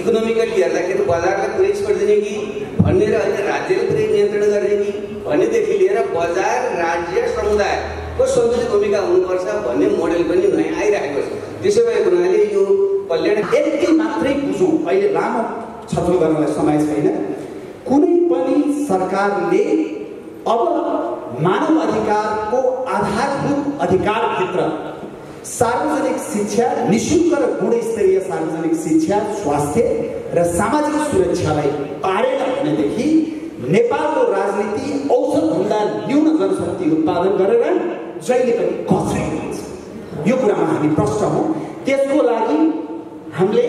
Economically हेर्दाखेरि बजारलाई पुरै छोडिदिने कि भन्ने र अहिले राज्यले पुरै नियन्त्रण गर्ने कि भन्नेदेखि लिएर बजार राज्य समुदायको सन्तुलित भूमिका हुनुपर्छ भन्ने मोडेल पनि नयाँ आइरहेको छ। त्यसो भएको हुनाले यो कल्याण यति मात्रै बुझौँ, अहिले लामो छलफल गर्नलाई समय छैन। कुनै पनि सरकारले अब मानव अधिकारको आधारभूत अधिकारभित्र सार्वजनिक शिक्षा, निःशुल्क र गुणस्तरीय सार्वजनिक शिक्षा, स्वास्थ्य र सामाजिक सुरक्षालाई पारेन भनेदेखि नेपालको राजनीति औसतभन्दा न्यून जनशक्ति उत्पादन गरेर जहिले पनि खस्रिएको हुन्छ। यो कुरामा हामी प्रष्ट हौँ। त्यसको लागि हामीले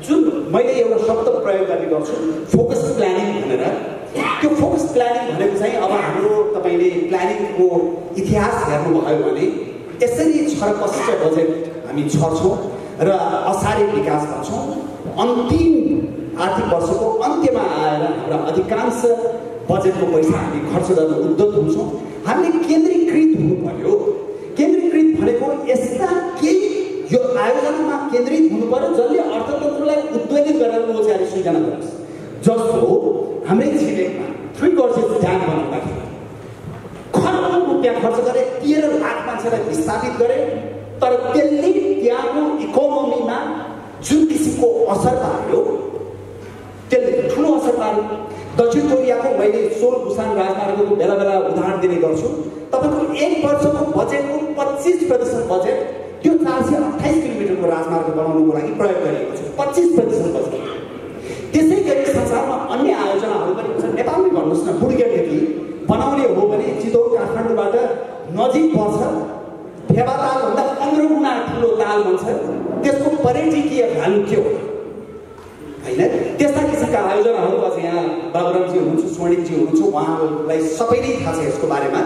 जुन मैले एउटा शब्द प्रयोग गर्ने गर्छु फोकस प्लानिङ भनेर, त्यो फोकस प्लानिङ भनेको चाहिँ अब हाम्रो तपाईँले प्लानिङको इतिहास हेर्नुभयो भने यसरी छरपष्ट बजेट हामी छर्छौँ र असारे विकास गर्छौँ। अन्तिम आर्थिक वर्षको अन्त्यमा आएर हाम्रा अधिकांश बजेटको पैसा हामी खर्च गर्न उद्योग हुन्छौँ। हामीले केन्द्रीकृत हुनु पर्यो। केन्द्रीकृत भनेको यस्ता केही यो आयोजनामा केन्द्रित हुनु पर्यो जसले अर्थतन्त्रलाई उद्वेलित गरेर रोजगारी सृजना गरोस्। जस्तो हाम्रै छिमेकमा 3 गर्जेस ड्याम बनाउँदाखेरि खरबौँ रुपियाँ खर्च गरे, 13 लाख मान्छेलाई विस्थापित गरे, तर त्यसले त्यहाँको इकोनोमीमा जुन किसिमको असर पार्यो त्यसले ठुलो असर पार्यो। दक्षिण कोरियाको मैले सोल बुसान राजमार्गको बेला बेला उदाहरण दिने गर्छु। तपाईँको 1 वर्षको बजेटको 25% बजेट त्यो 428 किलोमिटरको राजमार्ग बनाउनुको लागि प्रयोग गरिएको छ। 25% बजेट। त्यसै गरी संसारमा अन्य आयोजनाहरू पनि छन्। नेपालमै भन्नुहोस् न, बुढीगढीदेखि बनाउने हो भने चितवन काठमाडौँबाट नजिक पर्छ, फेवातालभन्दा 15 गुणा ठुलो ताल बन्छ। त्यसको पर्यटकीय भ्यालु के हो होइन? त्यस्ता किसिमका आयोजनाहरू अझ यहाँ बाबुरामजी हुनुहुन्छ, स्वर्णिमजी हुनुहुन्छ, उहाँहरूलाई सबैले थाहा छ यसको बारेमा।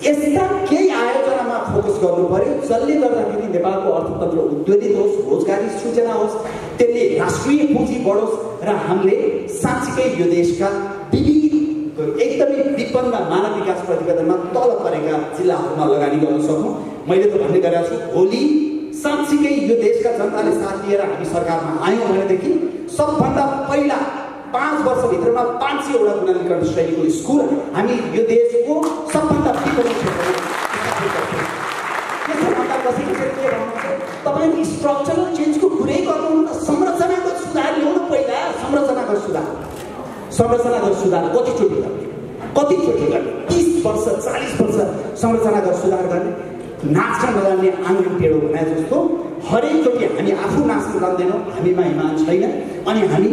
यस्ता केही आयोजनामा फोकस गर्नु पर्यो जसले गर्दाखेरि नेपालको अर्थतन्त्र उद्वेलित होस्, रोजगारी सृजना होस्, त्यसले राष्ट्रिय पुँजी बढोस् र हामीले साँच्चीकै यो देशका विविध एकदमै विपन्न मानव विकास प्रतिवेदनमा तल परेका जिल्लाहरूमा लगानी गर्न सकौँ। मैले त भन्ने गरेको छु, भोलि साँच्चीकै यो देशका जनताले साथ लिएर हामी सरकारमा आयौँ भनेदेखि सबभन्दा पहिला 5 वर्षभित्रमा 500वटा गुणाधिकरण श्रेणीको स्कुल हामी यो देशको सबभन्दा विकसित क्षेत्रमा त्यसभन्दा कसैले के भन्नुहुन्छ, तपाईँले स्ट्रक्चरल चेन्जको कुरै गर्नुहुन्न, संरचनागत सुधार ल्याउनु पहिला। संरचनागत सुधार कतिचोटि गर्ने? 30 वर्ष 40 वर्ष संरचनागत सुधार गर्ने? नाच्न नजान्ने आँगन टेढो भने जस्तो हरेकचोटि हामी आफू नाच्न जान्दैनौँ, हामीमा इमान छैन, अनि हामी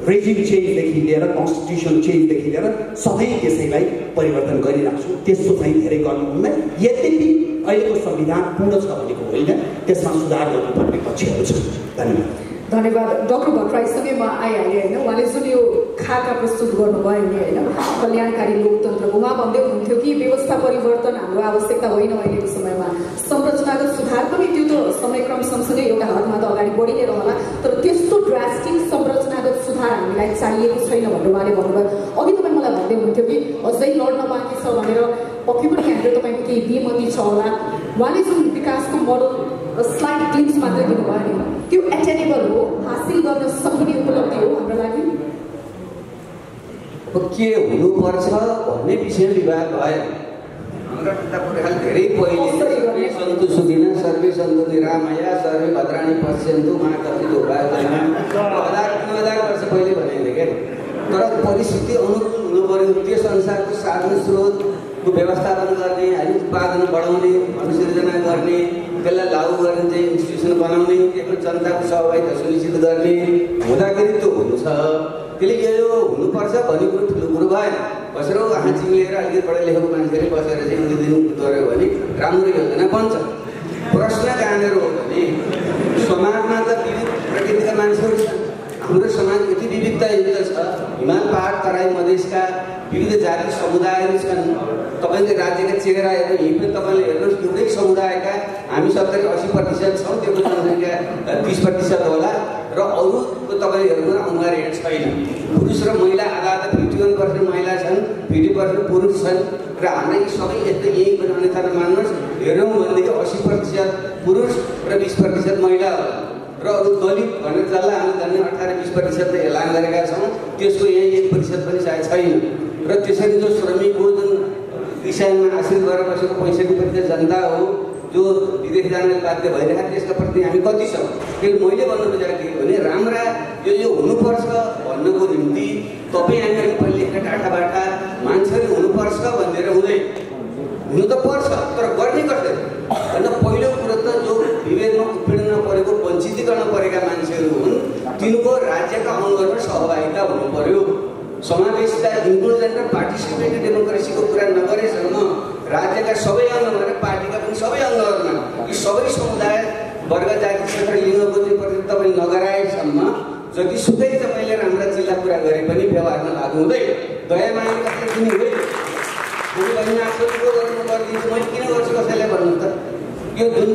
रेजिम चेन्जदेखि लिएर कन्स्टिट्युसन चेन्जदेखि लिएर सधैँ त्यसैलाई परिवर्तन गरिरहेको छु। त्यस्तो चाहिँ धेरै गर्नुहुन्न। यद्यपि अहिलेको संविधान पूर्ण छ भनेको होइन, त्यसमा सुधार गर्नुपर्ने पक्षहरू छन्। धन्यवाद। धन्यवाद। डाक्टर भट्टराईसँगै म आइहालेँ होइन। उहाँले जुन यो खाका प्रस्तुत गर्नुभयो नि होइन, कल्याणकारी लोकतन्त्रको, उहाँ भन्दै हुनुहुन्थ्यो कि व्यवस्था परिवर्तन हाम्रो आवश्यकता होइन अहिलेको समयमा, संरचनागत सुधार पनि त्यो त समयक्रम सँगसँगै एउटा हदमा त अगाडि बढी नै रहला, तर त्यस्तो ड्रास्टिक संरचनागत सुधार हामीलाई चाहिएको छैन भनेर उहाँले भन्नुभयो। अघि तपाईँ मलाई भन्दै हुनुहुन्थ्यो कि अझै लड्न बाँकी छ भनेर, पक्कै पनि यहाँनिर तपाईँको केही बेमती छ होला। उहाँले जुन विकासको मोडल स्लाइड ग्लिम्स मात्रै दिनुभयो नि, त्यो एटेनेबल हो, हासिल गर्न सक्ने उपलब्धि हो हाम्रो लागि। के हुनुपर्छ भन्ने विषय विवाद भयो। हाम्रा पिता पुर्खाले धेरै पहिले सन्तु सुखिना सर्वे सन्तु निरामया सर्वे भद्राणी पश्यन्तु मा कतिको हजार वर्ष पहिले भनेको क्या। तर परिस्थिति अनुकूल हुनु पर्यो, त्यस अनुसारको साधन स्रोतको व्यवस्थापन गर्ने, होइन, उत्पादन बढाउने, अनुसृजना गर्ने, त्यसलाई लागू गर्ने चाहिँ इन्स्टिट्युसन बनाउने, त्यसको जनताको सहभागिता सुनिश्चित गर्ने हुँदाखेरि त्यो हुनु छ। त्यसले यो हुनुपर्छ भन्ने कुरो ठुलो कुरो भएन। बसेर हाँची लिएर अलिकति पढा लेखेको मान्छेले बसेर चाहिँ उनी दिनु गऱ्यो भने राम्रो योजना बन्छ। प्रश्न कहाँनिर हो भने समाजमा त विविध प्रकृतिका मान्छेहरू छन्। हाम्रो समाज यति विविधतायुक्त छ, हिमाल पहाड तराई मधेसका विविध जाति समुदायहरू छन्। तपाईँले राज्यका चेहरा हेर्नु, यहीँ पनि तपाईँले हेर्नुहोस्, एउटै समुदायका हामी 70-80% छौँ, त्यो जनसङ्ख्या 30% होला, र अरूको तपाईँले हेर्नु उमेर हेड छैन। पुरुष र महिला आधा 51% महिला छन्, 50% पुरुष छन्, र हाम्रै सबै यस्तै यही पनि अन्यथा नमान्नुहोस्, हेरौँ भनेदेखि 80% पुरुष र 20% महिला होला। र अरू दलित भनेर जसलाई हामी झन् 18-20% एलान गरेका छौँ त्यसको यहाँ 1% पनि सायद छैन। र त्यसरी जो श्रमिक हो, जुन किसानमा आश्रित भएर बसेको 65% जनता हो जो विदेश जान बाध्य भइरहेको, त्यसका प्रति हामी कति छौँ? किनकि मैले भन्नु खोजेको के भने राम्रा यो हुनुपर्छ भन्नुको निम्ति तपाईँ हामी पहिले लेख्ने टाढाबाटा मान्छेहरू हुनुपर्छ भनेर हुँदैन, हुनु त पर्छ तर गर्ने कसरी भन्दा पहिलो कुरो त जो विभेदमा उत्पीडनमा परेको वञ्चितीकरण परेका मान्छेहरू हुन् तिनको राज्यका अङ्गमा सहभागिता हुनु पर्यो। समावेशिता, इन्क्लुजन र पार्टिसिपेटिभ डेमोक्रेसीको कुरा नगरेसम्म राज्यका सबै अङ्गमा र पार्टीका पनि सबै अङ्गहरूमा यी सबै समुदाय वर्ग जाति क्षेत्र लिङ्गको चाहिँ तपाईँ नगराएसम्म जतिसुकै तपाईँले राम्रा जिल्ला कुरा गरे पनि व्यवहारमा लागु हुँदैन। दया माग्ने कसले पनि हुँदैन। मैले भने आफूको गर्नु गरिदिन्छु, मैले किन गर्छु कसैलाई भन्नु त? यो जुन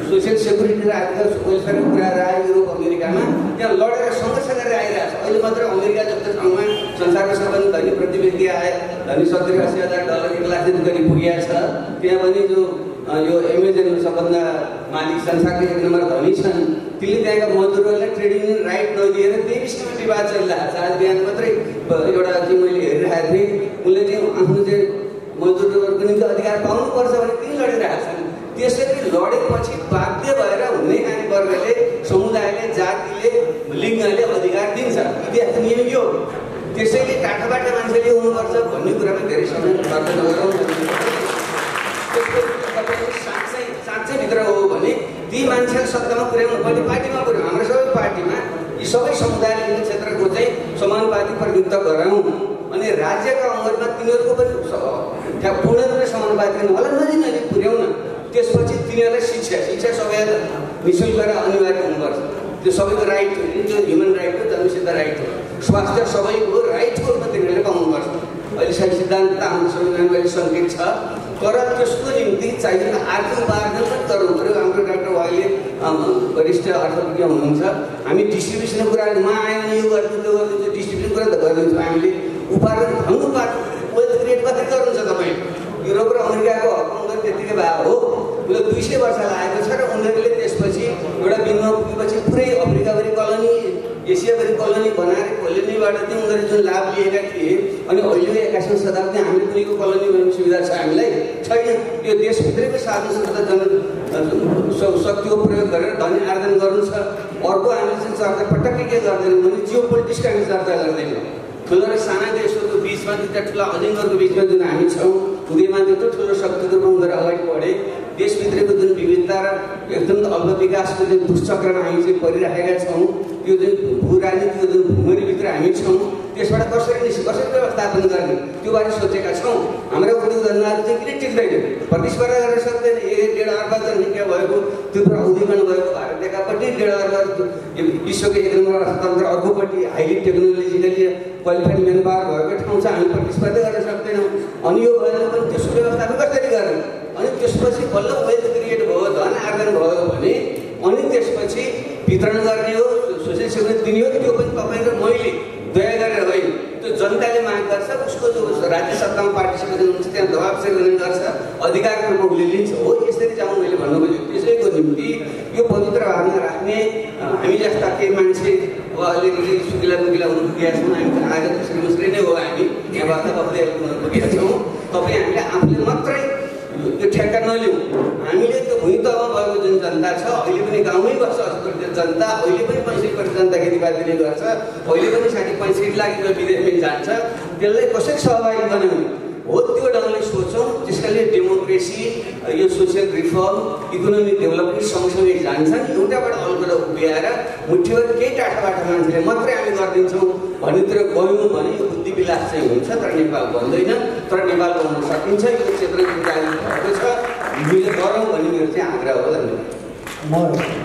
सोसियल सेक्युरिटी र आर्थिक वेलफेयरको कुराहरू आयो युरोप अमेरिकामा, त्यहाँ लडेर सङ्घर्ष गरेर आइरहेको छ। अहिले मात्र अमेरिका जस्तो ठाउँमा संसारको सबैभन्दा धनी प्रति व्यक्ति आए, धनी $70-80,000 $1 लाख गरी पुगेको छ। त्यहाँ पनि जो यो एमेजन सबभन्दा मालिक संसारको 1 नम्बर धनी छन्, तिनले त्यहाँका मजदुरहरूलाई ट्रेड युनियन राइट नदिएर त्यही विषयमा विवाद चलिरहेको छ। आज बिहान मात्रै एउटा चाहिँ मैले हेरिरहेको थिएँ, उनले चाहिँ आफ्नो चाहिँ मजदुरहरूको निम्ति अधिकार पाउनुपर्छ भने तिनी लडिरहेका छन्। त्यसरी लडेपछि बाध्य भएर हुने खाने वर्गले, समुदायले, जातिले, लिङ्गले अधिकार दिन्छ। इतिहासको नियम यो। त्यसैले टाढाबाट मान्छेले हुनुपर्छ भन्ने कुरामा धेरै समय खर्च नगरौँ। तपाईँले साँच्चै भित्र हो भने ती मान्छेहरू सत्तामा पुर्याउनु पहिले पार्टीमा पुर्याउँ। हाम्रो सबै पार्टीमा यी सबै समुदाय लिङ्ग क्षेत्रको चाहिँ समानुपातिक प्रतिनिधित्व गराउँ अनि राज्यका अङ्गमा तिनीहरूको पनि पूर्ण रूपले समानुपातिक होला नजिक पुर्याउन। त्यसपछि तिनीहरूलाई शिक्षा सबैलाई निःशुल्क र अनिवार्य हुनुपर्छ। त्यो सबैको राइट हो, त्यो ह्युमन राइट हो, जन्मसिद्ध राइट हो। स्वास्थ्य सबैको राइटको रूपमा तिनीहरूले पाउनुपर्छ। अहिले सही सिद्धान्त त हाम्रो संविधानमा अहिले सङ्केत छ, तर त्यसको निम्ति चाहिने आर्थिक उपार्जन पनि गर्नु पऱ्यो। हाम्रो डाक्टर उहाँले वरिष्ठ अर्थविज्ञ हुनुहुन्छ, हामी डिस्ट्रिब्युसनको कुराहरू म आयो भने यो गरिदिन्छ त्यो गरिदिन्छ, डिस्ट्रिब्युसन कुरा त गरिदिन्छौँ हामीले। उपार्जन धनुपात वेल्थ क्रिएट कसरी गर्नुहुन्छ तपाईँ? युरोप र अमेरिकाको हकमगर त्यतिकै भए हो, उसले 200 वर्ष लागेको छ र उनीहरूले त्यसपछि एउटा बिन्दुमा पुगेपछि पुरै अफ्रिकाभरि कलोनी, एसियाभरि कलोनी बनाएर कोलोनीबाट चाहिँ उनीहरूले जुन लाभ लिएका थिए अनि अहिले 21औं शताब्दी हामीले कुनैको कलोनी बनाउने सुविधा छ हामीलाई छैन। यो देशभित्रैको साधन शक्तिको प्रयोग गरेर धनी आर्जन गर्नु छ। अर्को हामीले चाहिँ चर्चा पटक्कै के गर्दैनौँ भने जियो पोलिटिक्सका हामी चर्चा गर्दैनौँ। ठुलो र साना देशहरूको बिचमा दुईवटा ठुला अजिङ्गरको बिचमा जुन हामी छौँ, उदयमा त्यत्रो ठुलो शक्तिको रूपमा उनीहरू अगाडि बढे। देशभित्रको जुन विविधता र एकदम अल्प विकासको जुन दुष्चक्रमा हामी चाहिँ परिराखेका छौँ, यो जुन भू राजनीतिको जुन भुमरीभित्र हामी छौँ, त्यसबाट कसरी व्यवस्थापन गर्ने त्यो बारे सोचेका छौँ। हाम्रा उद्योग धन्दाहरू चाहिँ किन टिक्दैन? प्रतिस्पर्धा गर्न सक्दैन। 1.5 अर्ब जनसङ्ख्या भएको त्यो पुरा उद्योगीकरण भएको भारत एकापट्टि, 1.5 अर्ब विश्वको 1 नम्बर अर्थतन्त्र अर्कोपट्टि highly technologically qualified man power भएको ठाउँ छ, हामी प्रतिस्पर्धा गर्न सक्दैनौँ। अनि यो भएर पनि त्यसको व्यवस्थापन कसरी गर्ने? अनि त्यसपछि बल्ल वेल्थ क्रिएट भयो, धन आर्जन भयो भने अनि त्यसपछि वितरण गर्ने हो, सोसियल सेक्युरिटी दिने हो। त्यो पनि तपाईँ र मैले दया गरेर होइन, त्यो जनताले माग गर्छ, उसको जो राज्य सत्तामा पार्टिसिपेसन हुन्छ त्यहाँ दबाब सिर्जना गर्छ, अधिकारको रूपमा उसले लिन्छ। हो यसरी जाउँ मैले भन्नु खोजेँ। त्यसैको निम्ति यो पवित्र भावना राख्ने हामी जस्ता केही मान्छे अलिकति सुकिला मुकिला हुनु पुगेका छौँ। हामी त आज त्यसरी मुस्री नै हो, हामी यहाँबाट बस्दै हुनु पुगेका छौँ। तपाईँ हामीले आफूले मात्रै यो ठेक्का नलिउँ। हामीले त्यो भुइँ तहमा भएको जुन जनता छ, अहिले पनि गाउँमै बस्छ 80% जनता, अहिले पनि 65% जनता खेतीपातीले गर्छ, अहिले पनि 60-65 लाख विदेशमै जान्छ। त्यसलाई कसरी सहभागी बनाउने हो त्यो ढङ्गले सोचौँ। त्यसकारणले डेमोक्रेसी, यो सोसियल रिफर्म, इकोनोमिक डेभलपमेन्ट सँगसँगै जान्छन्। एउटाबाट अर्कोबाट उभिएर मुठीभर केही टाढाबाट मान्छेले मात्रै हामी गरिदिन्छौँ भन्नेतिर गयौँ भने यो बुद्धि विलास चाहिँ हुन्छ, तर नेपाल बन्दैन। तर नेपाल बन्न सकिन्छ। यो क्षेत्र जुन जारी भएको छ हामीले गरौँ भन्ने मेरो चाहिँ आग्रह हो। धन्यवाद। म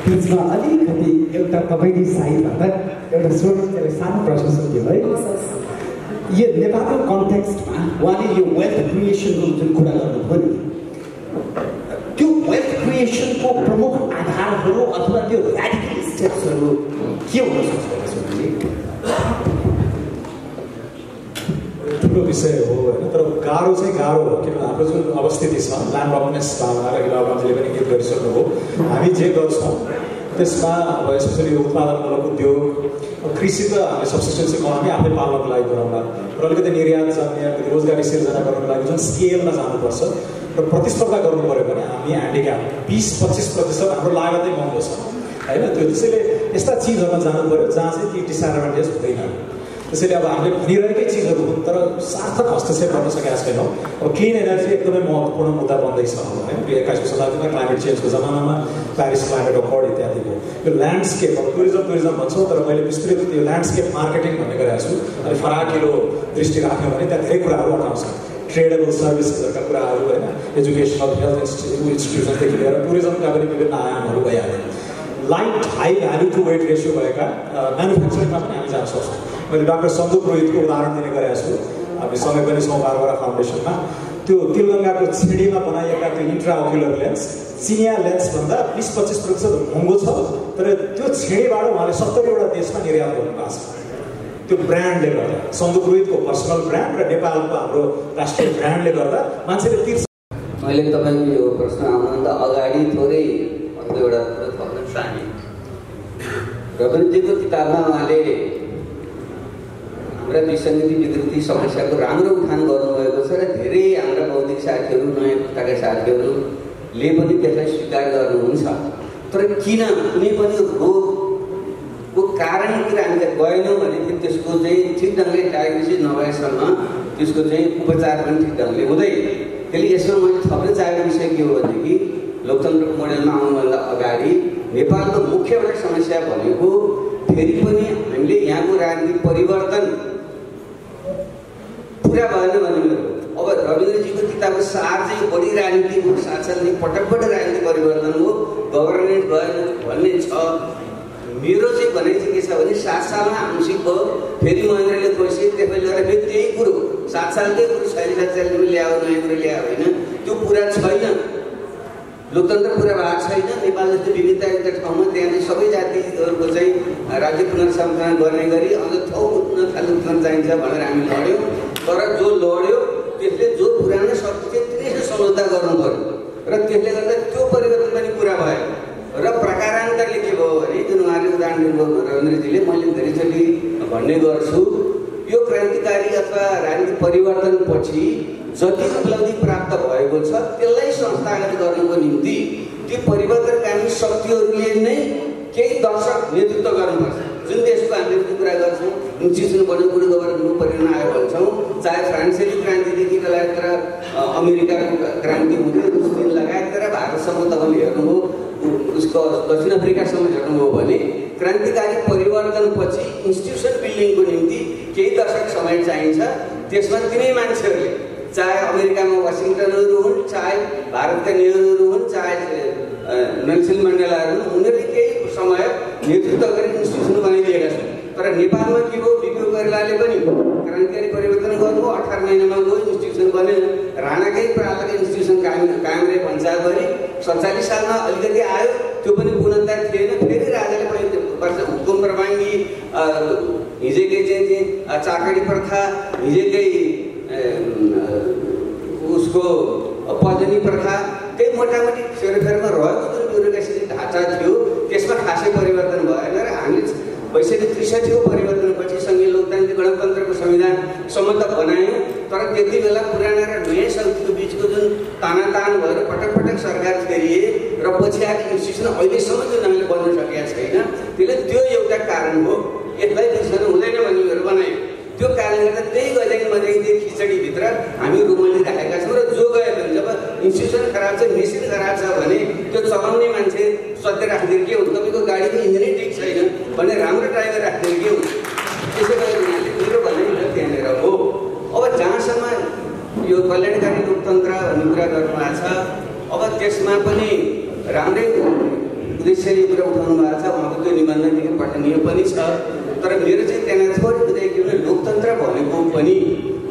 बिचमा अलिकति एउटा तपाईँले साइडबाट एउटा सानो प्रश्न सोध्यो है। यो नेपालको कन्टेक्स्टमा उहाँले यो वेल्थ क्रिएसनको जुन कुरा गर्नुभयो नि, त्यो वेल्थ क्रिएसनको प्रमुख आधारहरू अथवा त्यो ऱ्याडिकल स्टेप्सहरू के हुन सक्छ? ठुलो विषय हो होइन, तर गाह्रो चाहिँ गाह्रो हो। किनभने हाम्रो जुन अवस्थिति छ ल्यान्ड अफनेस भावना र इलाबाजीले पनि गीत गरिसक्नुभयो, हामी जे गर्छौँ त्यसमा अब स्पेसली उत्पादनमूलक उद्योग, कृषि त हामीले सब्सिस्टेन्स इकोनोमी आफै पाल्नको लागि गरौँला र अलिकति निर्यात जन्य रोजगारी सिर्जना गर्नको लागि जुन स्केलमा जानुपर्छ र प्रतिस्पर्धा गर्नु पऱ्यो भने हामी ह्यान्डिक्याप 20-25% हाम्रो लागतै महँगो छ होइन। त्यो त्यसैले यस्ता चिजहरूमा जानु पऱ्यो जहाँ चाहिँ ती डिसएडभान्टेज हुँदैन। त्यसैले अब हामीले भनिरहेकै चिजहरू हुन् तर सार्थक हस्तक्षेप गर्न सकेका छैनौँ। अब क्लिन एनर्जी एकदमै महत्त्वपूर्ण मुद्दा बन्दैछ होइन। 21औं शताब्दीमा क्लाइमेट चेन्जको जमानामा प्यारिस क्लाइमेट अकर्ड इत्यादिको यो ल्यान्डस्केप अब टुरिज्म भन्छौँ तर मैले विस्तृत त्यो ल्यान्डस्केप मार्केटिङ भन्ने गरेको छु। अनि फराकिलो दृष्टि राख्यो भने त्यहाँ धेरै कुराहरू अटाउँछ। ट्रेडेबल सर्भिसेसहरूका कुराहरू होइन, एजुकेसनल हेल्थ इन्स्टिट्युसनदेखि लिएर टुरिज्मका पनि विभिन्न आयामहरू भइहाल्यो। Light high value to weight ratio भएका म्यानुफ्याक्चरिङमा पनि हामी जान सक्छौँ। मैले डाक्टर सन्दुप रोहितको उदाहरण दिने गरेको छु। हामी सँगै पनि छौँ बारवटा फाउन्डेसनमा। त्यो तिलगङ्गाको छिडीमा बनाइएका त्यो इन्ट्राओक्युलर लेन्स चिनिया लेन्सभन्दा 20-25% महँगो छ तर त्यो छिडीबाट उहाँले 70वटा देशमा निर्यात गर्नुभएको छ। त्यो ब्रान्डले गर्दा सन्दुप रोहितको पर्सनल ब्रान्ड र नेपालको हाम्रो राष्ट्रिय ब्रान्डले गर्दा मान्छेले तिर्छ। मैले तपाईँको यो प्रश्न आउनुभन्दा अगाडि थोरै एउटा कुरो थप्न चाहेँ। रविन्द्रजीको किताबमा उहाँले हाम्रा विसङ्गति विकृति समस्याको राम्रो उठान गर्नुभएको छ र धेरै हाम्रा बौद्धिक साथीहरू नयाँ पुस्ताका साथीहरूले पनि त्यसलाई स्वीकार गर्नुहुन्छ। तर किन कुनै पनि रोगको कारणतिर हामीले गएनौँ भने त्यसको चाहिँ ठिक ढङ्गले डायग्नोसिस नभएसम्म त्यसको चाहिँ उपचार पनि ठिक ढङ्गले हुँदैन। त्यसले यसमा मैले थप्न चाहेको विषय के हो भनेदेखि लोकतन्त्रको मोडेलमा आउनुभन्दा अगाडि नेपालको मुख्य एउटा समस्या भनेको फेरि पनि हामीले यहाँको राजनीतिक परिवर्तन पुरा भएन भन्ने हो। अब रविन्द्रजीको किताबको सार चाहिँ बढी राजनीतिक हो, साथसाथै पटक राजनीतिक परिवर्तन हो, गभर्नेन्स भएन भन्ने छ। मेरो चाहिँ भनाइ चाहिँ के छ भने 7 सालमा आंशिक भयो, फेरि महेन्द्रले खोसे, त्यसैले गर्दा फेरि त्यही कुरो 7 सालकै कुरो 47 ल्यायो, नयाँ कुरो ल्यायो होइन, त्यो पुरा छैन। लोकतन्त्र पुरा भएको छैन। नेपाल जस्तो विविधतायुक्त ठाउँमा त्यहाँ चाहिँ सबै जातिहरूको चाहिँ राज्य पुनर्संरचना गर्ने गरी अझ थौ लोकतन्त्र चाहिन्छ भनेर हामी लड्यौँ। तर जो लड्यो त्यसले जो पुरानो शक्ति थियो त्यसले सम्झौता गर्नु पर्यो र त्यसले गर्दा त्यो परिवर्तन पनि पुरा भयो। र प्रकारान्तरले के भयो भने जुन उहाँले उदाहरण दिनुभयो रविन्द्रजीले, मैले धेरैचोटि भन्ने गर्छु यो क्रान्तिकारी अथवा राजनीतिक परिवर्तनपछि जति उपलब्धि प्राप्त भएको छ त्यसलाई संस्थागत गर्नुको निम्ति ती परिवर्तनकामी शक्तिहरूले नै केही दशक नेतृत्व गर्नुपर्छ। जुन देशको हामीले कुरा गर्छौँ इन्स्टिट्युसन बन्यो, गुड गभर्नेन्सको परिणाम आयो भन्छौँ, चाहे फ्रान्सेली क्रान्तिदेखि लगायत अमेरिकाको क्रान्ति हुँदै 20 दिन लगायत भारतसम्म तपाईँले हेर्नुभयो, उसको दक्षिण अफ्रिकासम्म हेर्नुभयो भने क्रान्तिकारी परिवर्तनपछि इन्स्टिट्युसन बिल्डिङको निम्ति केही दशक समय चाहिन्छ। त्यसमा तिनै मान्छेहरूले चाहे अमेरिकामा वासिङटनहरू हुन्, चाहे भारतका नेहरूहरू हुन्, चाहे नेल्सन मण्डेलाहरू हुन्, उनीहरूले केही समय नेतृत्व गरी इन्स्टिट्युसन बनाइदिएका छन्। तर नेपालमा के भयो, बिपी कोइरालाले पनि क्रान्तिकारी परिवर्तन गर्नु 18 महिनामा गयो, इन्स्टिट्युसन बन्यो। राणाकै प्रालकै इन्स्टिट्युसन कायम रहे भन्साभरि 47 सालमा अलिकति आयो, त्यो पनि पूर्णता थिएन। फेरि राजाले हुकुम प्रभाङ्गी, हिजोकै चाहिँ चाकडी प्रथा, हिजोकै उसको पजनी प्रथा, त्यही मोटामोटी फेरफेरमा रहेको जुन ब्युरोक्रेसी ढाँचा थियो त्यसमा खासै परिवर्तन भएन। र हामीले 62-63 परिवर्तनपछि सङ्घीय लोकतान्त्रिक गणतन्त्रको संविधानसम्म त बनायौँ, तर त्यति बेला पुराना र नयाँ शक्तिको बिचको जुन तानातान भएर पटक सरकार फेरिए र पछि आएको इन्स्टिट्युसन अहिलेसम्म जुन हामीले बन्न सकेका छैन, त्यसले त्यो एउटा कारण हो। यसलाई बिर्सन हुँदैन भन्ने मेरो बनायो। त्यो कारणले गर्दा त्यही गजाइन मजाइदिए खिचडीभित्र हामी रुमली राखेका छौँ। र जो गयो भने जब इन्स्टिट्युसन खराब छ, मेसिन खराब छ भने त्यो चलाउने मान्छे सधैँ राखिदिएर के हुन्छ, तपाईँको गाडीको इन्जिनै ठिक छैन भने राम्रो ड्राइभर राखिदिएर के हुन्छ। त्यसै गरी उनीहरूले मेरो भनाइ त्यहाँनिर हो। अब जहाँसम्म यो कल्याणकारी लोकतन्त्र भन्ने कुरा गर्नुभएको छ, अब त्यसमा पनि राम्रै उद्देश्यले कुरा उठाउनु भएको छ। उहाँको त्यो निबन्धदेखि पठनीय पनि छ। तर मेरो चाहिँ त्यहाँ थोरै बुझाइ के भने लोकतन्त्र भनेको पनि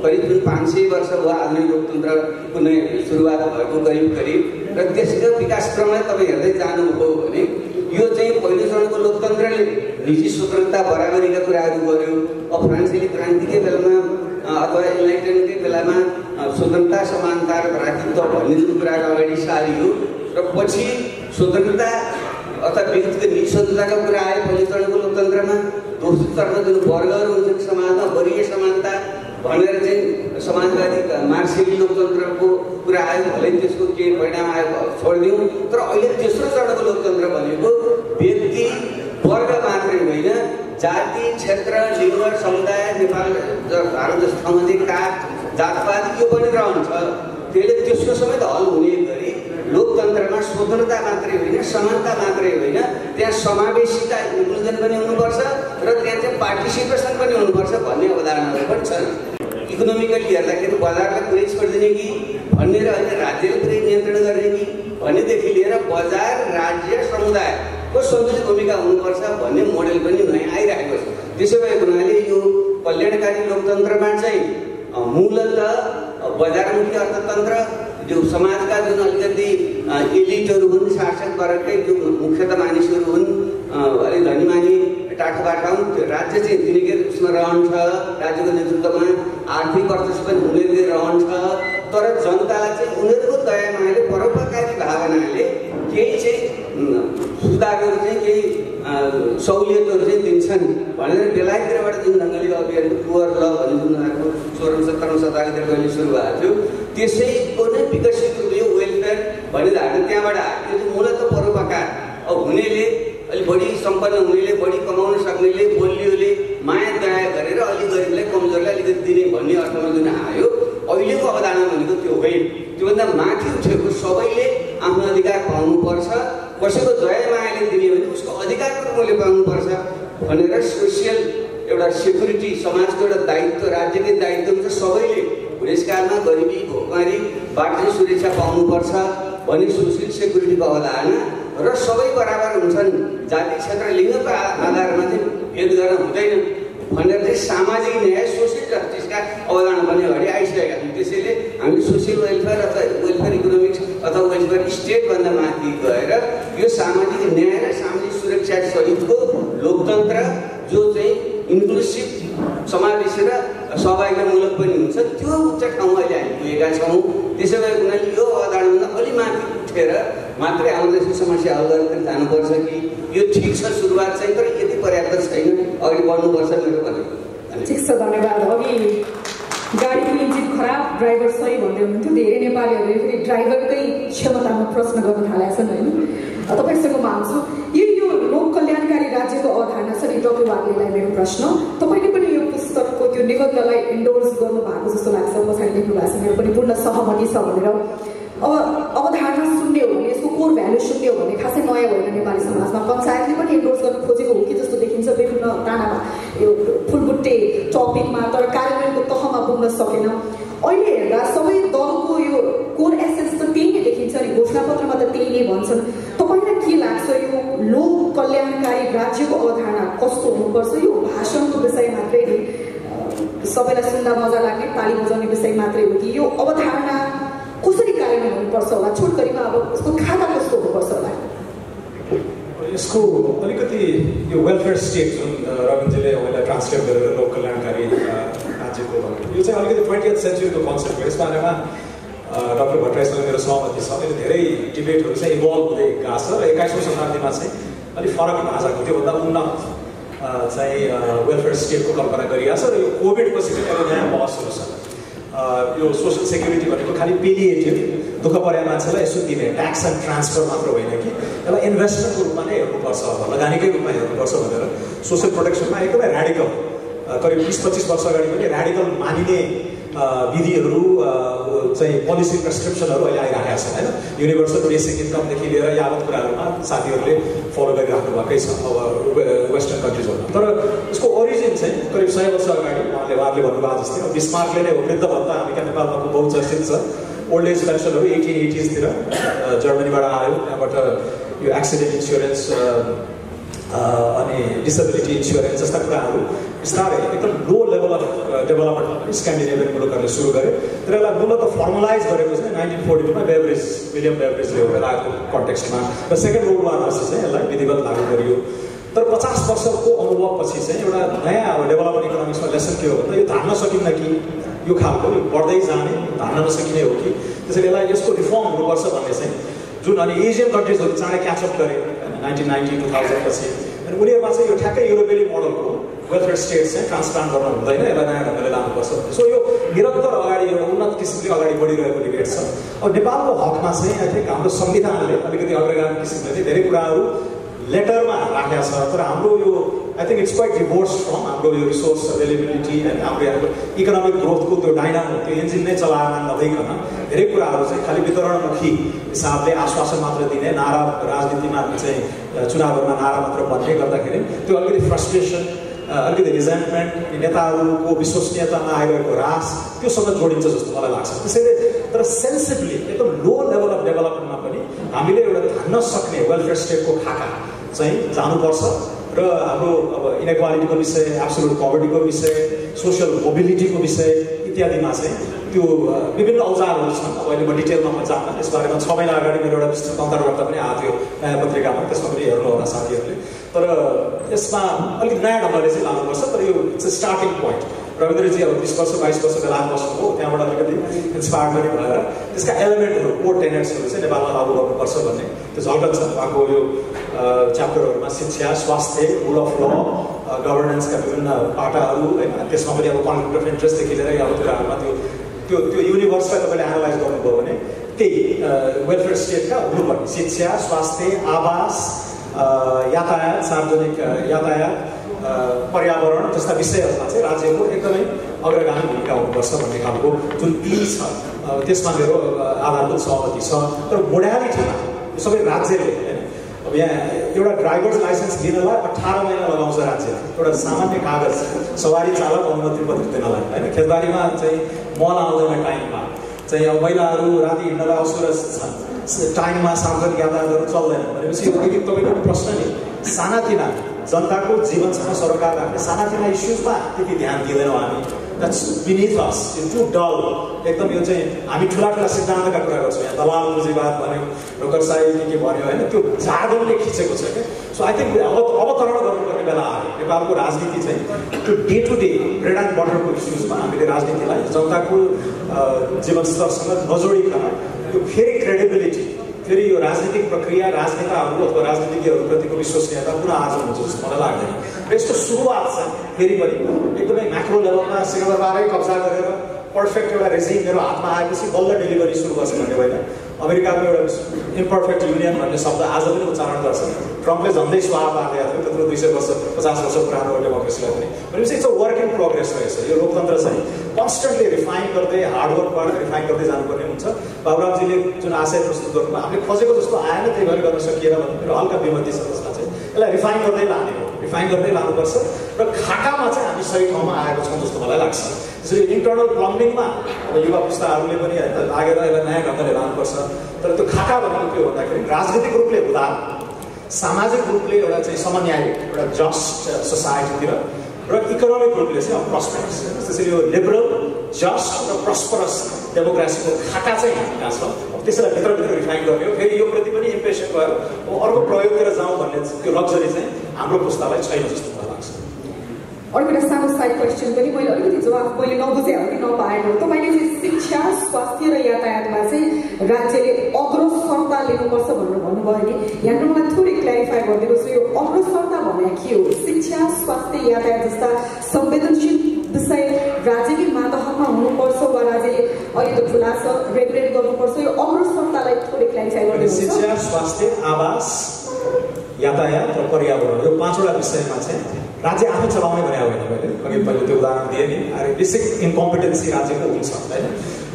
करिब जुन 500 वर्ष भयो आधुनिक लोकतन्त्र कुनै सुरुवात भएको करिब र त्यसको विकासक्रमलाई तपाईँ हेर्दै जानुभयो भने यो चाहिँ पहिलो चरणको लोकतन्त्रले निजी स्वतन्त्रता बराबरीका कुराहरू गर्यो। अब फ्रान्सेली क्रान्तिकै बेलामा अथवा इन्लाइटनकै बेलामा स्वतन्त्रता, समानता र भ्रातृत्व भन्ने जुन कुराहरू अगाडि सारियो र पछि स्वतन्त्रता अथवा व्यक्तिको निस्वतन्त्रताको कुरा आयो पहिलो चरणको लोकतन्त्रमा, दोस्रो चरणमा जुन वर्गहरू हुन्छन् समाजमा वर्गीय समानता भनेर चाहिँ समाजवादी मार्क्सिस्ट लोकतन्त्रको कुरा आयो, भलै त्यसको के परिणाम आयो छोडिदिउँ। तर अहिले तेस्रो चरणको लोकतन्त्र भनेको व्यक्ति वर्ग मात्रै होइन, जाति, क्षेत्र, लिङ्ग, समुदाय, नेपाल भारत जस्तो ठाउँमा चाहिँ कास्ट, जातपात यो पनि रहन्छ। त्यसले त्यसको समेत हल हुने गरी लोकतन्त्रमा स्वतन्त्रता मात्रै होइन, समानता मात्रै होइन, त्यहाँ समावेशिता इन्क्लुजन पनि हुनुपर्छ र त्यहाँ चाहिँ पार्टिसिपेसन पनि हुनुपर्छ भन्ने अवधारणाहरू पनि छन्। इकोनोमिकली हेर्दाखेरि बजारलाई पुरै छोडिदिने कि भन्ने र अहिले राज्यले पुरै नियन्त्रण गर्ने कि भन्नेदेखि लिएर बजार, राज्य, समुदायको सन्तुलित भूमिका हुनुपर्छ भन्ने मोडेल पनि नयाँ आइरहेको छ। त्यसो भएको हुनाले यो कल्याणकारी लोकतन्त्रमा चाहिँ मूलतः बजारमुखी अर्थतन्त्र, जो समाजका जुन अलिकति एलिटहरू हुन्, शासक वर्गकै जो मुख्यतः मानिसहरू हुन्, अलिक धनीमानी टाठाबाटा हुन्, त्यो राज्य चाहिँ तिनीकै उसमा रहन्छ, राज्यको नेतृत्वमा आर्थिक वर्चस्व पनि उनीहरूले रहन्छ। तर जनतालाई चाहिँ उनीहरूको दया मायाले, परोपकारी भावनाले केही चाहिँ सुधारहरू चाहिँ केही सहुलियतहरू चाहिँ दिन्छन् भनेर बेलायततिरबाट जुन ढङ्गले अभियान पुवर ल भन्ने जुन आएको 16-17औं शताब्दीतिर कहिले सुरु भएको थियो, त्यसैको नै विकसित यो वेलफेयर भन्ने धारणा त्यहाँबाट आयो। त्यो चाहिँ मूलतः परोपकार हुनेले, अलिक बढी सम्पन्न हुनेले, बढी कमाउन सक्नेले, बलियोले माया दया गरेर अलि गरिबलाई, कमजोरलाई अलिकति दिने भन्ने अर्थमा जुन आयो, अहिलेको अवधारणा भनेको त्यो होइन। त्योभन्दा माथि उठेको सबैले आफ्नो अधिकार पाउनुपर्छ, कसैको दया मायाले दिने भने उसको अधिकारको मूल्य पाउनुपर्छ भनेर सोसियल एउटा सेक्युरिटी, समाजको एउटा दायित्व, राज्यकै दायित्व हुन्छ सबैले बुढेसकालमा गरिबी भोकमारीबाट चाहिँ सुरक्षा पाउनुपर्छ भन्ने सोसियल सेक्युरिटीको अवधारणा र सबै बराबर हुन्छन्, जाति, क्षेत्र, लिङ्गको आधारमा चाहिँ भेद गर्न हुँदैन भनेर चाहिँ सामाजिक न्याय, सोसियल जस्टिसका अवधारणा पनि अगाडि आइसकेका छन्। त्यसैले हामीले सोसियल वेलफेयर अथवा वेलफेयर इकोनोमिक्स अथवा वेलफेयर स्टेटभन्दा माथि गएर यो सामाजिक न्याय र सामाजिक सुरक्षा सहितको लोकतन्त्र जो चाहिँ इन्क्लुसिभ, समावेशी र सहभागितामूलक पनि हुन्छ, त्यो उच्च ठाउँमा अहिले हामी पुगेका छौँ। त्यसो भएको हुनाले यो अवधारणाभन्दा अलि माथि उठेर मात्रै हाम्रो देशको समस्या हल गरेर जानुपर्छ कि यो ठिक छ सुरुवात चाहिँ, तर यति पर्याप्त छैन, अगाडि बढ्नुपर्छ मेरो भनेको। ठिक छ, धन्यवाद। अघि गाडीको इन्जिन खराब, ड्राइभर सही भन्दै हुनुहुन्थ्यो। धेरै नेपालीहरूले फेरि ड्राइभरकै क्षमतामा प्रश्न गर्न थालेका छन् होइन। तपाईँसँग माग्छु, यो लोक कल्याणकारी राज्यको अवधारणा छ नि, डक्टर वाग्लेलाई मेरो प्रश्न, तपाईँले पनि यो पुस्तकको त्यो निबन्धलाई इन्डोर्स गर्नु भएको जस्तो लाग्छ, पछाडि लेख्नु भएको छ, मेरो पनि पूर्ण सहमति छ भनेर। अब अवधारणा सुन्ने हो भने, यसको कोर भ्यालु सुन्ने हो भने खासै नयाँ होइन नेपाली समाजमा। पञ्चायतले पनि इन्डोर्स गर्न खोजेको हो कि जस्तो देखिन्छ विभिन्न तानामा, यो फुलबुट्टे टपिकमा, तर कार्यान्वयनको तहमा पुग्न सकेन। अहिले हेर्दा सबै दलको यो कोर एसेन्स त त्यही नै देखिन्छ नि, घोषणापत्रमा त त्यही नै भन्छन्। तपाईँलाई के लाग्छ, यो लोक कल्याणकारी राज्यको अवधारणा कस्तो हुनुपर्छ? यो भाषणको विषय मात्रै नै, सबैलाई सुन्दा मजा लाग्ने, ताली बजाउने विषय मात्रै हो कि यो अवधारणा कसरी कार्यान्वयन हुनुपर्छ होला? छोटकरीमा अब यसको खाका कस्तो हुनुपर्छ होला? यसको अलिकति यो वेलफेयर स्टेट जुन रविनजीले पहिला ट्रान्सलेट गरेर लोक कल्याणकारी राज्यको भनेको, यो चाहिँ अलिकति 20th सेन्चुरीको कन्सेप्ट हो। यस बारेमा डक्टर भट्टराईसँग मेरो सहमति छ। अहिले धेरै डिबेटहरू चाहिँ इभल्भ हुँदै गएको छ र 21औं शताब्दीमा चाहिँ अलिक फरक भाषाको त्योभन्दा उन्नत चाहिँ वेलफेयर स्टेटको कल्पना गरिएको छ र यो कोभिडपछि चाहिँ एउटा नयाँ बहसहरू छ। यो सोसल सेक्युरिटी भनेको खालि पेलिएटिभ, दुःख परेका मान्छेलाई यसो दिने ट्याक्स एन्ड ट्रान्सफर मात्र होइन कि यसलाई इन्भेस्टमेन्टको रूपमा नै हेर्नुपर्छ, लगानीकै रूपमा हेर्नुपर्छ भनेर सोसियल प्रोटेक्सनमा एकदमै ऱ्याडिकल, करिब 20-25 वर्ष अगाडि पनि ऱ्याडिकल मानिने विधिहरू चाहिँ पोलिसी प्रेस्क्रिप्सनहरू अहिले आइरहेका छन् होइन। युनिभर्सल बेसिक इन्कमदेखि लिएर यावत कुराहरूमा साथीहरूले फलो गरिराख्नु भएकै छ अब वेस्टर्न कन्ट्रिजहरूमा। तर यसको ओरिजिन चाहिँ करिब 100 वर्ष अगाडि उहाँले भन्नुभएको जस्तै बिस्मार्कले नै हो। वृद्ध भत्ता हामी कहाँ नेपालमा बहुचर्चित छ, ओल्ड एज पेन्सनहरू 1880sतिर जर्मनीबाट आयो। त्यहाँबाट यो एक्सिडेन्ट इन्सुरेन्स अनि डिसेबिलिटी इन्सुरेन्स जस्ता कुराहरू बिस्तारै एकदम लो लेभल अफ डेभलपमेन्ट स्क्यान्डिनेभियन मुलुकहरूले सुरु गरे। तर यसलाई मूलतः फर्मलाइज गरेको चाहिँ 1942मा विलियम बेभरेजले बेलाको कन्टेक्स्टमा र सेकेन्ड वर्ल्ड वारपछि चाहिँ यसलाई विधिवत लागू गरियो। तर 50 वर्षको अनुभवपछि चाहिँ एउटा नयाँ अब डेभलपमेन्ट इकोनोमिक्समा लेसन के हो भन्दा यो धान्न सकिन्न कि यो खालको बढ्दै जाने धान्न नसकिने हो कि, त्यसैले यसलाई यसको रिफर्म हुनुपर्छ भन्ने चाहिँ जुन अनि एसियन कन्ट्रिजहरू चाँडै क्याचअप गरे 1990-2000 पछि अनि उनीहरूमा चाहिँ यो ठ्याक्कै युरोपेली मोडलको वेलफेयर स्टेट चाहिँ ट्रान्सप्लान्ट गर्न हुँदैन, यसलाई नयाँ ढङ्गले लानुपर्छ। सो यो निरन्तर अगाडि एउटा उन्नत किसिमले अगाडि बढिरहेको डिबेट छ। अब नेपालको हकमा चाहिँ आई थिङ्क हाम्रो संविधानले अलिकति अग्रगामी किसिमले चाहिँ धेरै कुराहरू लेटरमा राखेको छ, तर हाम्रो यो I think it's quite divorce from हाम्रो यो रिसोर्स अभाइलेबिलिटी एन्ड हाम्रो यहाँको इकोनोमिक ग्रोथको त्यो डाइनामो त्यो इन्जिन नै चलाएर नभइकन धेरै कुराहरू चाहिँ खालि वितरणमुखी हिसाबले आश्वासन मात्र दिने, नारा राजनीतिमा चाहिँ चुनावहरूमा नारा मात्र भन्ने गर्दाखेरि त्यो अलिकति फ्रस्ट्रेसन, अलिकति रिजेन्टमेन्ट, नेताहरूको विश्वसनीयतामा आइरहेको ह्रास त्योसँग जोडिन्छ जस्तो मलाई लाग्छ। त्यसैले तर सेन्सिबली एकदम लो लेभल अफ डेभलपमेन्टमा पनि हामीले एउटा धान्न सक्ने वेलफेयर स्टेटको खाका चाहिँ जानुपर्छ र हाम्रो अब इनइक्वालिटीको विषय, एब्सोल्युट पोभर्टीको विषय, सोसियल मोबिलिटीको विषय इत्यादिमा चाहिँ त्यो विभिन्न औजारहरू छन्। अब अहिले म डिटेलमा म जान्न, यसबारेमा 6 महिना अगाडि मेरो एउटा विस्तृत अन्तर्वार्ता पनि आएको थियो नयाँ पत्रिकामा, त्यसमा पनि हेर्नु होला साथीहरूले। तर यसमा अलिक नयाँ ढङ्गले चाहिँ लानुपर्छ, तर यो it's a starting point. Rabindraji अब 20 वर्ष 22 वर्ष बेला बस्नुभयो, त्यहाँबाट अलिकति इन्सपायर पनि भएर त्यसका एलिमेन्टहरू, कोर टेनेट्सहरू चाहिँ नेपालमा लागू गर्नुपर्छ भन्ने त्यो झल्कन छ उहाँको यो च्याप्टरहरूमा। शिक्षा, स्वास्थ्य, रुल अफ ल, गभर्नेन्सका विभिन्न पाटाहरू होइन, त्यसमा पनि अब कन्फ्लिक्ट अफ इन्ट्रेस्टदेखि लिएर अब कुराहरूमा त्यो युनिभर्सलाई तपाईँले एनालाइज गर्नुभयो भने त्यही वेलफेयर स्टेटका हुनुपर्ने शिक्षा, स्वास्थ्य, आवास, यातायात, सार्वजनिक यातायात, पर्यावरण जस्ता विषयहरूमा चाहिँ राज्यको एकदमै अग्रगामी भूमिका हुनुपर्छ भन्ने खालको जुन पिल छ त्यसमा मेरो आधारभूत सहमति छ। तर मोडालिटीमा सबै राज्यले होइन, अब यहाँ एउटा ड्राइभर्स लाइसेन्स लिनलाई 18 महिना लगाउँछ राज्यले, एउटा सामान्य कागज सवारी चालक अनुमति पत्र दिनलाई होइन। खेतबारीमा चाहिँ मल आउँदैन टाइममा, चाहिँ अब महिलाहरू राति हिँड्नलाई असुरक्षित छन्, टाइममा सार्वजनिक यातायातहरू चल्दैन भनेपछि यो तपाईँको प्रश्न नि सानातिना जनताको जीवनसँग सरोकार राख्ने सानातिना इस्युजमा त्यति ध्यान दिँदैनौँ हामी। द्याट्स बिनिथ अस, टु डल एकदम। यो चाहिँ हामी ठुला सिद्धान्तका कुरा गर्छौँ, यहाँ दलाल पुँजीवाद भन्यो, नोकरसाही के भन्यो होइन, त्यो जागरले खिचेको छ क्या। सो आई थिङ्क अवतरण गर्नुपर्ने बेला आयो। नेपालको राजनीति चाहिँ त्यो day to day bread and बटरको इस्युजमा हामीले राजनीतिलाई जनताको जीवनस्तरसँग नजोडिकन यो फेरि क्रेडिबिलिटी, फेरि यो राजनीतिक प्रक्रिया, राजनेताहरू अथवा राजनीतिज्ञहरूप्रतिको विश्वसनीयता पुनः आर्जन हुन्छ जस्तो मलाई लाग्दैन। र यस्तो सुरुवात छ फेरि पनि एकदमै म्याक्रो लेभलमा सिंहदरबारै कब्जा गरेर पर्फेक्ट एउटा रेजिम मेरो हातमा आएपछि बल्ल डेलिभरी सुरु गर्छ भन्ने होइन। अमेरिकाको एउटा इम्पर्फेक्ट युनियन भन्ने शब्द आज पनि उच्चारण गर्छ। ट्रम्पले झन्डै स्वाहा पारिदिएको थियो त्यत्रो 200 वर्ष 50 वर्ष पुरानो डेमोक्रेसीलाई पनि। भनेपछि it's a work in progress रहेछ। यो लोकतन्त्र चाहिँ कन्स्टेन्टली रिफाइन गर्दै हार्डवर्कबाट रिफाइन गर्दै जानुपर्ने हुन्छ। बाबुरामजीले जुन आशय प्रस्तुत गर्नुभयो हामीले खोजेको जस्तो आएन, त्यही भएर गर्न सकिएन भन्ने मेरो हल्का विमति छ। त्यसमा चाहिँ यसलाई रिफाइन गर्दै लाने हो, रिफाइन गर्दै लानुपर्छ र खाकामा चाहिँ हामी सही ठाउँमा आएको छौँ जस्तो मलाई लाग्छ। त्यसरी इन्टर्नल प्लम्बिङमा अब युवा पुस्ताहरूले पनि लागेर यसलाई नयाँ ढङ्गले लानुपर्छ। तर त्यो खाका भनेको के हो भन्दाखेरि राजनीतिक रूपले उदार, सामाजिक रूपले एउटा चाहिँ समन्यायी, एउटा जस्ट सोसाइटीतिर र इकोनोमिक रूपले चाहिँ अब प्रस्परस, त्यसरी यो लिबरल, जस्ट र प्रस्परस डेमोक्रेसीको खाका चाहिँ हामी कहाँ छ। त्यसलाई भित्रभित्र रिफाइन गर्ने हो। फेरि यो प्रति पनि इम्पेसेन्ट भयो अर्को प्रयोगतिर जाउँ भन्ने त्यो लग्जरी चाहिँ हाम्रो पुस्तालाई छैन जस्तो मलाई लाग्छ। अर्को एउटा सानो साइड क्वेसन पनि मैले अलिकति जवाफ मैले नबुझेँ हो कि नपाएन हो। तपाईँले चाहिँ शिक्षा, स्वास्थ्य र यातायातमा चाहिँ राज्यले अग्रसरता लिनुपर्छ भनेर भन्नुभयो नि, यहाँनिर मलाई थोरै क्ल्यारिफाई गरिदिनुहोस्। यो अग्रसरता भने के हो? शिक्षा, स्वास्थ्य, यातायात जस्ता संवेदनशील विषय राज्यकै मातहतमा हुनुपर्छ वा राज्यले अहिले त ठुला छ रेगुलेट गर्नुपर्छ? यो अग्रसरतालाई थोरै क्ल्यारिफाई गरिदिनुहोस्। शिक्षा, स्वास्थ्य, आवास, यातायात र पर्यावरण यो 5वटा विषयमा चाहिँ राज्य आफै चलाउने भने होइन। मैले त्यो उदाहरण दिएँ नि, बेसिक इन्कम्पिटेन्सी राज्यको हुन्छ होइन।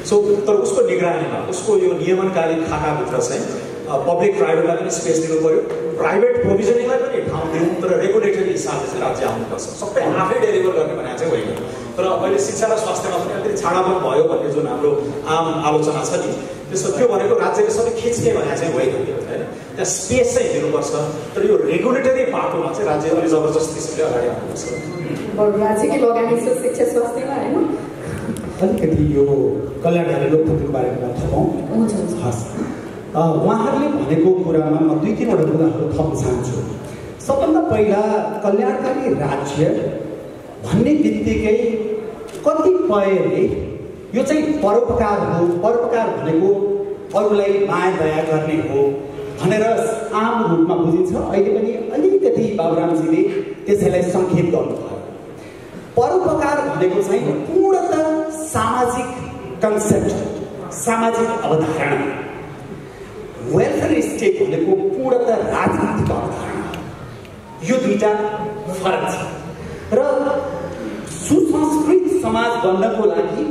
सो तर उसको निगरानीमा उसको यो नियमनकारी खाकाभित्र चाहिँ पब्लिक प्राइभेटलाई पनि स्पेस दिनु पऱ्यो, प्राइभेट प्रोभिजनिङलाई पनि ठाउँ दिनु, तर रेगुलेटरी हिसाबले चाहिँ राज्य आउनुपर्छ। सबै आफै डेलिभर गर्ने भने चाहिँ होइन। तर अहिले शिक्षा र स्वास्थ्यमा पनि अलिकति छाडापन भयो भन्ने जुन हाम्रो आम आलोचना छ नि, त्यसो त्यो भनेको राज्यले सबै खिच्ने भने चाहिँ होइन होइन। त्यहाँ स्पेस चाहिँ दिनुपर्छ, तर यो रेगुलेटरी बाटोमा चाहिँ राज्य अलिक जबरजस्तीले अगाडि आउनुपर्छ। राज्यकै लगानी छ शिक्षा स्वास्थ्यमा होइन। अलिकति यो कल्याणकारी लोकतन्त्रको बारेमा थपौँ। हस्, उहाँहरूले भनेको कुरामा म 2-3वटा कुराहरू थप्न चाहन्छु। सबभन्दा पहिला कल्याणकारी राज्य भन्ने बित्तिकै कतिपयले यो चाहिँ परोपकार हो, परोपकार भनेको अरूलाई माया दया गर्ने हो, भनेर आम रूपमा बुझिन्छ। अहिले पनि अलिकति बाबुरामजीले त्यसैलाई सङ्केत गर्नुभयो। परोपकार भनेको चाहिँ पूर्णतः सामाजिक कन्सेप्ट, सामाजिक अवधारणा। वेलफेयर स्टेट भनेको पूर्णतः राजनीतिक अवधारणा। यो दुईटा फरक छ र सुसंस्कृत समाज बन्नको लागि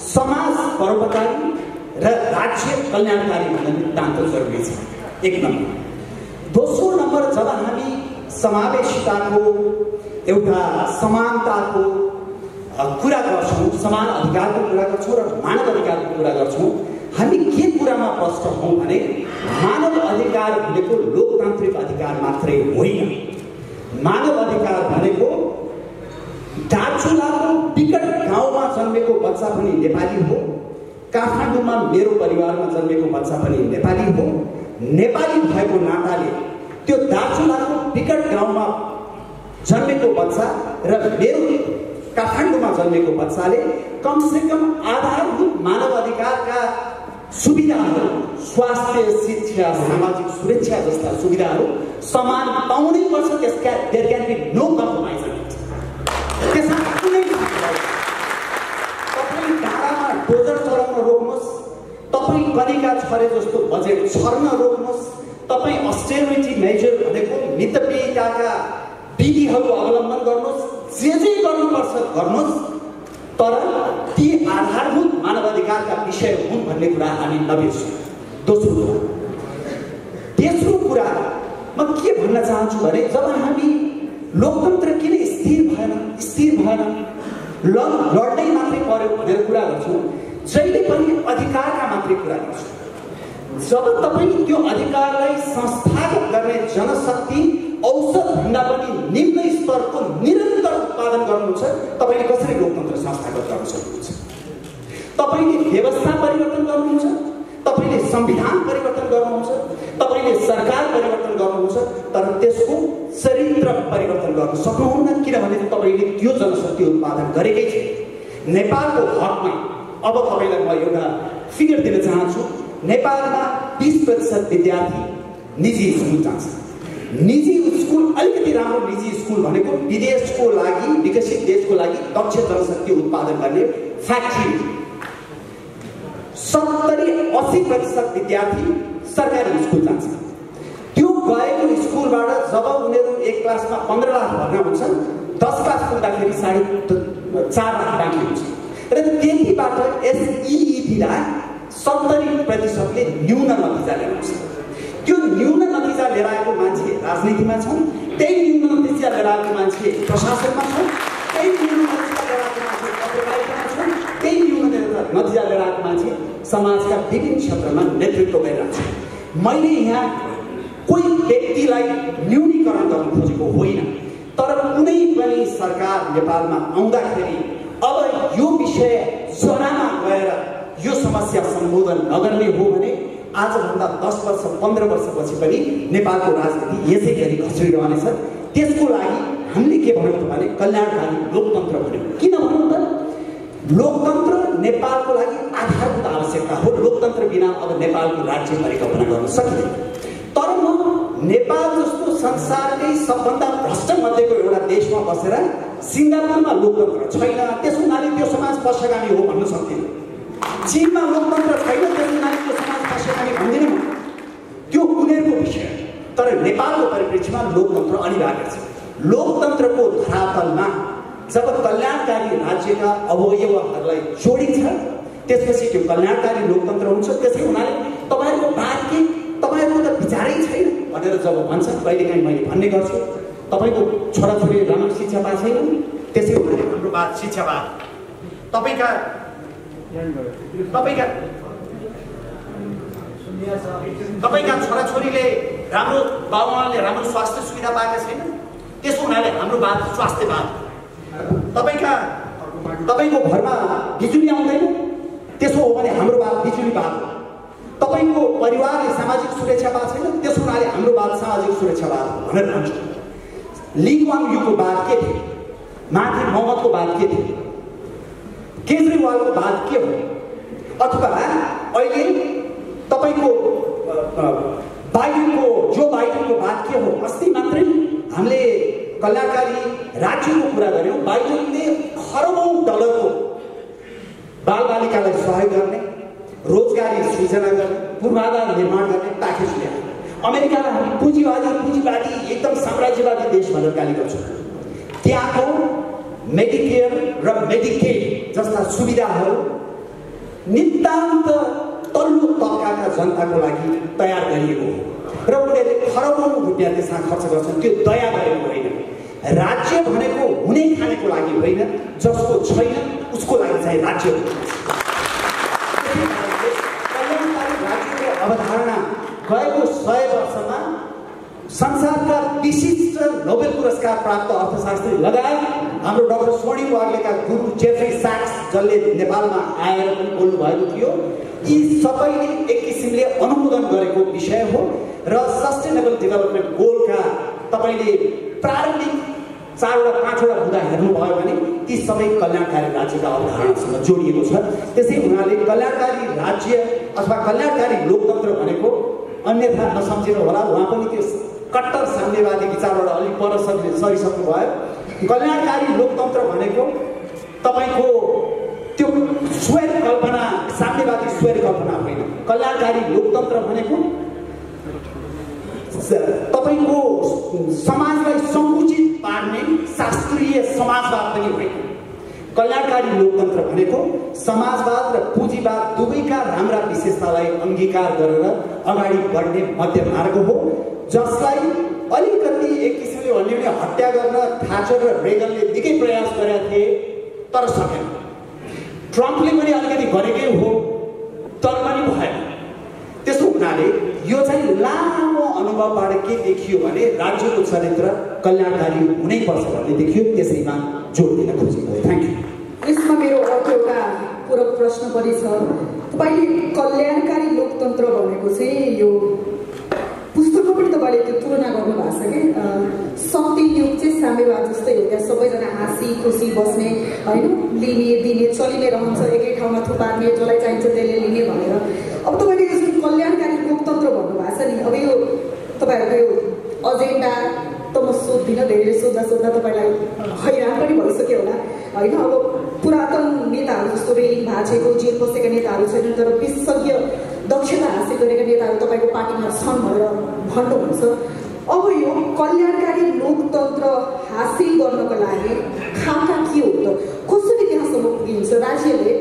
समाज परोपकारी र राज्य कल्याणकारी हुन नितान्त जरुरी छ, एक नम्बर। दोस्रो नम्बर, जब हामी समावेशिताको एउटा समानताको कुरा गर्छौँ, समान अधिकारको कुरा गर्छौँ र मानव अधिकारको कुरा गर्छौँ, हामी के कुरामा प्रष्ट हौँ भने मानव अधिकार भनेको लोकतान्त्रिक अधिकार मात्रै होइन। मानव अधिकार भनेको दार्चुलाको विकट गाउँमा जन्मेको बच्चा पनि नेपाली हो, काठमाडौँमा मेरो परिवारमा जन्मेको बच्चा पनि नेपाली हो। नेपाली भएको नाताले त्यो दार्चुलाको विकट गाउँमा जन्मेको बच्चा र मेरो काठमाडौँमा जन्मेको बच्चाले कमसेकम आधारभूत मानव अधिकारका सुविधाहरू, स्वास्थ्य, शिक्षा, सामाजिक सुरक्षा जस्ता सुविधाहरू समान पाउनै पर्छ। त्यसका there can be no compromise. त्यसमा कुनै तपाईँ डाँडामा डोजर चलाउन रोक्नुहोस्, तपाईँ कनिका छरे जस्तो बजेट छर्न रोक्नुहोस्, तपाईँ अस्टेरिटी मेजर भनेको मितव्ययिताका विधिहरू अवलम्बन गर्नुहोस्, जे गर्नुपर्छ गर्नुहोस्, तर ती आधारभूत मानवाधिकारका विषय हुन् भन्ने कुरा हामी नबिर्सौँ। तेस्रो कुरा म के भन्न चाहन्छु भने जब हामी लोकतन्त्र किन स्थिर भएन लड्दै मात्रै पर्यो भनेर कुरा गर्छौँ, जहिले पनि अधिकारका मात्रै कुरा गर्छौँ। जब तपाईँ त्यो अधिकारलाई संस्थागत गर्ने जनशक्ति औसतभन्दा पनि निम्न स्तरको निरन्तर उत्पादन गर्नुहुन्छ, तपाईँले कसरी लोकतन्त्र संस्थागत गर्न सक्नुहुन्छ? तपाईँले व्यवस्था परिवर्तन गर्नुहुन्छ, तपाईँले संविधान परिवर्तन गर्नुहुन्छ, तपाईँले सरकार परिवर्तन गर्नुहुन्छ, तर त्यसको चरित्र परिवर्तन गर्न सक्नुहुन्न, किनभने तपाईँले त्यो जनशक्ति उत्पादन गरेकै छ। नेपालको हकमा अब तपाईँलाई म एउटा फिगर दिन चाहन्छु। नेपालमा 20% विद्यार्थी निजी स्कुल जान्छ। निजी स्कुल, अलिकति राम्रो निजी स्कुल भनेको विदेशको लागि, विकसित देशको लागि दक्ष जनशक्ति उत्पादन गर्ने फ्याक्ट्री। 70-80% विद्यार्थी सरकारी स्कुल जान्छ। त्यो गएको स्कुलबाट जब उनीहरू एक क्लासमा 15 लाख भर्ना हुन्छन्, 10 क्लास पुग्दाखेरि 4.5 लाख बाँकी हुन्छ र त्यतिबाट एसइई दिँदा 70% न्यून नतिजा लिएर आउँछ। त्यो न्यून नतिजा लिएर आएको मान्छे राजनीतिमा छन्, त्यही न्यून नतिजा लिएर आएको मान्छे प्रशासनमा छन्, त्यही न्यून नतिजा लिएर आएको मान्छे पत्रकारितामा छन्, त्यही न्यून नतिजा लिएर आएको मान्छे समाजका विभिन्न क्षेत्रमा नेतृत्व गरिरहेको छ। मैले यहाँ कोही व्यक्तिलाई न्यूनीकरण गर्न खोजेको होइन, तर कुनै पनि सरकार नेपालमा आउँदाखेरि अब यो विषय जरामा गएर यो समस्या सम्बोधन नगर्ने हो भने आजभन्दा 10 वर्ष 15 वर्षपछि पनि नेपालको राजनीति यसै गरी घस्रिरहनेछ। त्यसको लागि हामीले के भन्यौँ भने कल्याणकारी लोकतन्त्र भन्यौँ। किन भन्यौँ त? लोकतन्त्र नेपालको लागि आधारभूत आवश्यकता हो। लोकतन्त्र बिना अब नेपालको राज्य परिकल्पना गर्न सकिँदैन। तर म नेपाल जस्तो संसारकै सबभन्दा भ्रष्ट मध्येको एउटा देशमा बसेर सिङ्गापुरमा लोकतन्त्र छैन, त्यस हुनाले त्यो समाज पक्षगामी हो भन्न सक्दिनँ। चीनमा लोकतन्त्र छैन, त्यस हुनाले त्यो समाज पक्षगामी भन्दिनँ म। त्यो उनीहरूको विषय। तर नेपालको परिप्रेक्ष्यमा लोकतन्त्र अनिवार्य छ। लोकतन्त्रको धरातलमा जब कल्याणकारी राज्यका अवयवहरूलाई जोडिन्छ, त्यसपछि त्यो कल्याणकारी लोकतन्त्र हुन्छ। त्यसै हुनाले तपाईँहरूको बात के, तपाईँहरूको त विचारै छैन भनेर जब भन्छ, कहिलेकाहीँ मैले भन्ने गर्छु, तपाईँको छोराछोरीले राम्रो शिक्षा पाएको छैन, त्यसै हुनाले हाम्रो बात शिक्षावाद। तपाईँका छोराछोरीले राम्रो बाबुआमाले राम्रो स्वास्थ्य सुविधा पाएका छैन, त्यसो हुनाले हाम्रो बात स्वास्थ्यवाद। तपाईँको घरमा बिजुली आउँदैन, त्यसो हो भने हाम्रो बात बिजुलीवाद हो। तपाईँको परिवारले सामाजिक सुरक्षा पाएको छैन, त्यसो हुनाले हाम्रो बात सामाजिक सुरक्षावाद हो भनेर भन्छ। ली कुआन यूको बात के थियो? माथि मोहम्मदको बात के थियो? केजरीवालको बात के हो? अथवा अहिले तपाईँको जो बाइडेनको बात के हो, अस्ति मात्रै हामीले कल्याणकारी राज्यको कुरा गऱ्यौँ। बाइडेनले खरबौं डलरको बालबालिकालाई सहयोग गर्ने, रोजगारी सृजना गर्ने, पूर्वाधार निर्माण गर्ने प्याकेज ल्यायो। अमेरिकालाई हामी पुँजीवादी एकदम साम्राज्यवादी देश भनेर गाली गर्छौँ। त्यहाँको मेडिकेयर र मेडिकेड जस्ता सुविधाहरू नितान्त तल्लो तबकाका जनताको लागि तयार गरिएको हो र उनीहरूले खरबौं रुपियाँ त्यसमा खर्च गर्छन्। त्यो दया गरेको होइन। राज्य भनेको हुने खानेको लागि होइन, जसको छैन उसको लागि चाहिँ राज्य हो। कल्याणकारी राज्यको अवधारणा गएको 100 वर्षमा संसारका विशिष्ट नोबेल पुरस्कार प्राप्त अर्थशास्त्री लगायत हाम्रो डाक्टर स्वर्णिम वाग्लेका गुरु जेफ्री सैक्स, जसले नेपालमा आएर पनि बोल्नु भएको थियो, यी सबैले एक किसिमले अनुमोदन गरेको विषय हो। र सस्टेनेबल डेभलपमेन्ट गोलका तपाईले प्रारम्भिक 4वटा 5वटा हुँदा हेर्नुभयो भने ती सबै कल्याणकारी राज्यका अवधारणासँग जोडिएको छ। त्यसै हुनाले कल्याणकारी राज्य अथवा कल्याणकारी लोकतन्त्र भनेको अन्यथा नसम्झिनु होला, उहाँ पनि त्यो कट्टर साम्यवादी विचारबाट अलिक पर सरिसक्नु भयो। कल्याणकारी लोकतन्त्र भनेको तपाईको त्यो स्वर कल्पना, साम्यवादी स्वर कल्पना होइन। कल्याणकारी लोकतन्त्र भनेको तपाईको समाजलाई सङ्कुचित पार्ने शास्त्रीय समाजवाद पनि होइन। कल्याणकारी लोकतन्त्र भनेको समाजवाद र पुँजीवाद दुवैका राम्रा विशेषतालाई अंगीकार गरेर अगाडि बढ्ने मध्य मार्ग हो, जसलाई अलिकति एक किसिमले भन्ने भने हत्या गर्न थाचर र रेगनले निकै प्रयास गरेका थिए तर सकेन। ट्रम्पले पनि अलिकति गरेकै हो तर पनि भएन। त्यसो हुनाले यो चाहिँ लामो अनुभवबाट के देखियो भने राज्यको चरित्र कल्याणकारी हुनैपर्छ भन्ने देखियो। त्यसैमा जोड दिन खोजेको हो। Thank you. यसमा मेरो अर्को एउटा पूरक प्रश्न पनि छ। तपाईले कल्याणकारी लोकतन्त्र भनेको चाहिँ यो पुस्तकमा पनि तपाईले त्यो तुलना गर्नु भएको छ कि शक्ति युग चाहिँ साम्यवाद जस्तै हो। त्यहाँ सबैजना हाँसी खुसी बस्ने होइन, लिने दिने चलि नै रहन्छ, एकै ठाउँमा थुपार्ने, जसलाई चाहिन्छ त्यसले लिने भनेर। अब तपाईँले यसको कल्याणकारी लोकतन्त्र भन्नुभएको छ नि, अब यो तपाईँहरूको यो एजेन्डा त म सोध्दिनँ, धेरै सोद्धा तपाईँलाई हैरान पनि भइसक्यो होला होइन। अब पुरातन नेताहरू जस्तो रेलिङ भाँचेको जेल बसेका नेताहरू छैनन्, तर विशेषज्ञ दक्षता हासिल गरेका नेताहरू तपाईँको पार्टीमा छन् भनेर भन्नुहुन्छ। अब यो कल्याणकारी लोकतन्त्र हासिल गर्नको लागि खाका के हो त? कसरी त्यहाँसम्म पुगिन्छ? राज्यले